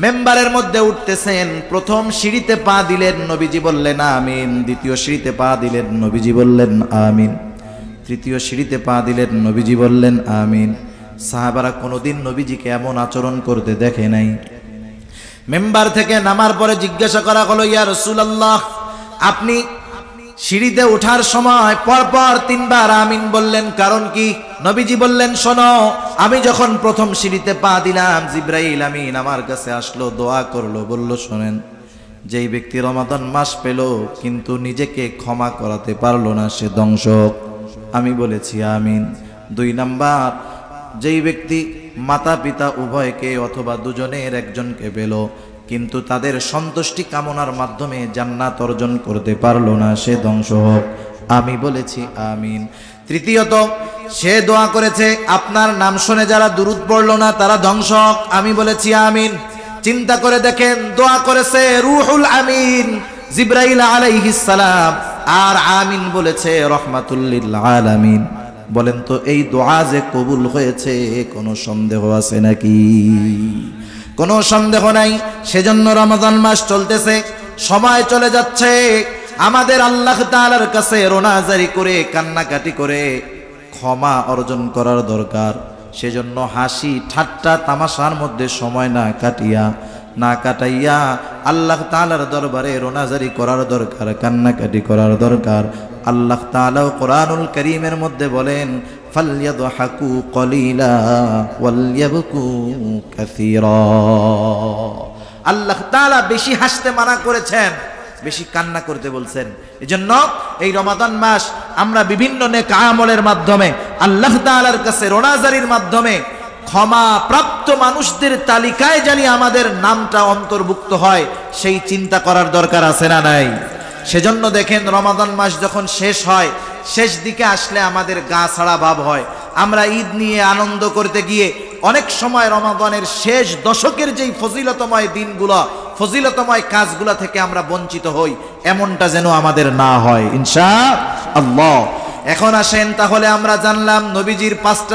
মেম্বারের মধ্যে উঠতেছেন, প্রথম সিঁড়িতে পা দিলেন, নবীজি বললেন আমিন। দ্বিতীয় সিঁড়িতে পা দিলেন, নবীজি বললেন আমিন। তৃতীয় সিঁড়িতে পা দিলেন, নবীজি বললেন আমিন। সাহাবারা কোনোদিন নবীজিকে এমন আচরণ করতে দেখে নাই। মেম্বার থেকে নামার পরে জিজ্ঞাসা করা হলো, ইয়া রাসূলুল্লাহ, আপনি সিঁড়িতে ওঠার সময় পরপর 3 বার আমিন বললেন, কারণ কি? নবীজি বললেন, শোনো, আমি যখন প্রথম সিঁড়িতে পা দিলাম, জিবরাইল আমিন আমার কাছে আসলো, দোয়া করলো, বলল, শোনেন, যেই ব্যক্তি রমাদান মাস পেল কিন্তু নিজেকে ক্ষমা করাতে পারলো না, সে ধ্বংসক। আমি বলেছি আমিন। 2 নাম্বার, যেই ব্যক্তি মাতা পিতা উভয়কে অথবা দুজনের একজনকে পেল কিন্তু তাদের সন্তুষ্টি কামনার মাধ্যমে জান্নাত অর্জন করতে পারলো না, সে ধ্বংস হোক। আমি বলেছি আমিন। তৃতীয়ত, সে দোয়া করেছে, আপনার নাম শুনে যারা দুরূদ পড়লো না তারা ধ্বংস হোক। আমি বলেছি আমিন। চিন্তা করে দেখেন, দোয়া করেছে রূহুল আমিন জিবরাইল আলাইহিস সালাম, আর আমিন বলেছে রহমাতুল লিল আলামিন। বলেন তো, এই দোয়া যে কবুল হয়েছে কোনো সন্দেহ আছে নাকি? কোনো সন্দেহ নাই। সেজন্য রমাদান মাস চলতেছে, সময় চলে যাচ্ছে, আমাদের আল্লাহ তাআলার কাছে রোনাজারি করে, কান্নাকাটি করে ক্ষমা অর্জন করার দরকার। সেজন্য হাসি ঠাট্টা তামাশার মধ্যে সময় না কাটাইয়া আল্লাহ তাআলার দরবারে রোনাজারি করার দরকার, কান্নাকাটি করার দরকার। আল্লাহ তাআলা কোরআনুল কারীমের মধ্যে বলেন, ফালইয়াদহাকু কলিলা ওয়ালইয়াবকু কাসীরা। আল্লাহ তাআলা বেশি হাসতে মানা করেছেন, বেশি কান্না করতে বলছেন। এজন্য এই রমাদান মাস আমরা বিভিন্ন নেক আমলের মাধ্যমে আল্লাহ তাআলার কাছে রোনাজারির মাধ্যমে ক্ষমা প্রাপ্ত মানুষদের তালিকায় জানি আমাদের নামটা অন্তর্ভুক্ত হয়, সেই চিন্তা করার দরকার আছে না নাই? সেজন্য দেখেন, রমাদান মাস যখন শেষ হয়, শেষ দিকে আসলে আমাদের গা ছাড়া ভাব হয়। আমরা ঈদ নিয়ে আনন্দ করতে গিয়ে অনেক সময় রমাদানের শেষ দশকের যেই ফজিলতময় দিনগুলো, ফজিলতময় কাজগুলো থেকে আমরা বঞ্চিত হই, এমনটা যেন আমাদের না হয় ইনশাআল্লাহ। এখন আসেন, তাহলে আমরা জানলাম নবীজির 5টা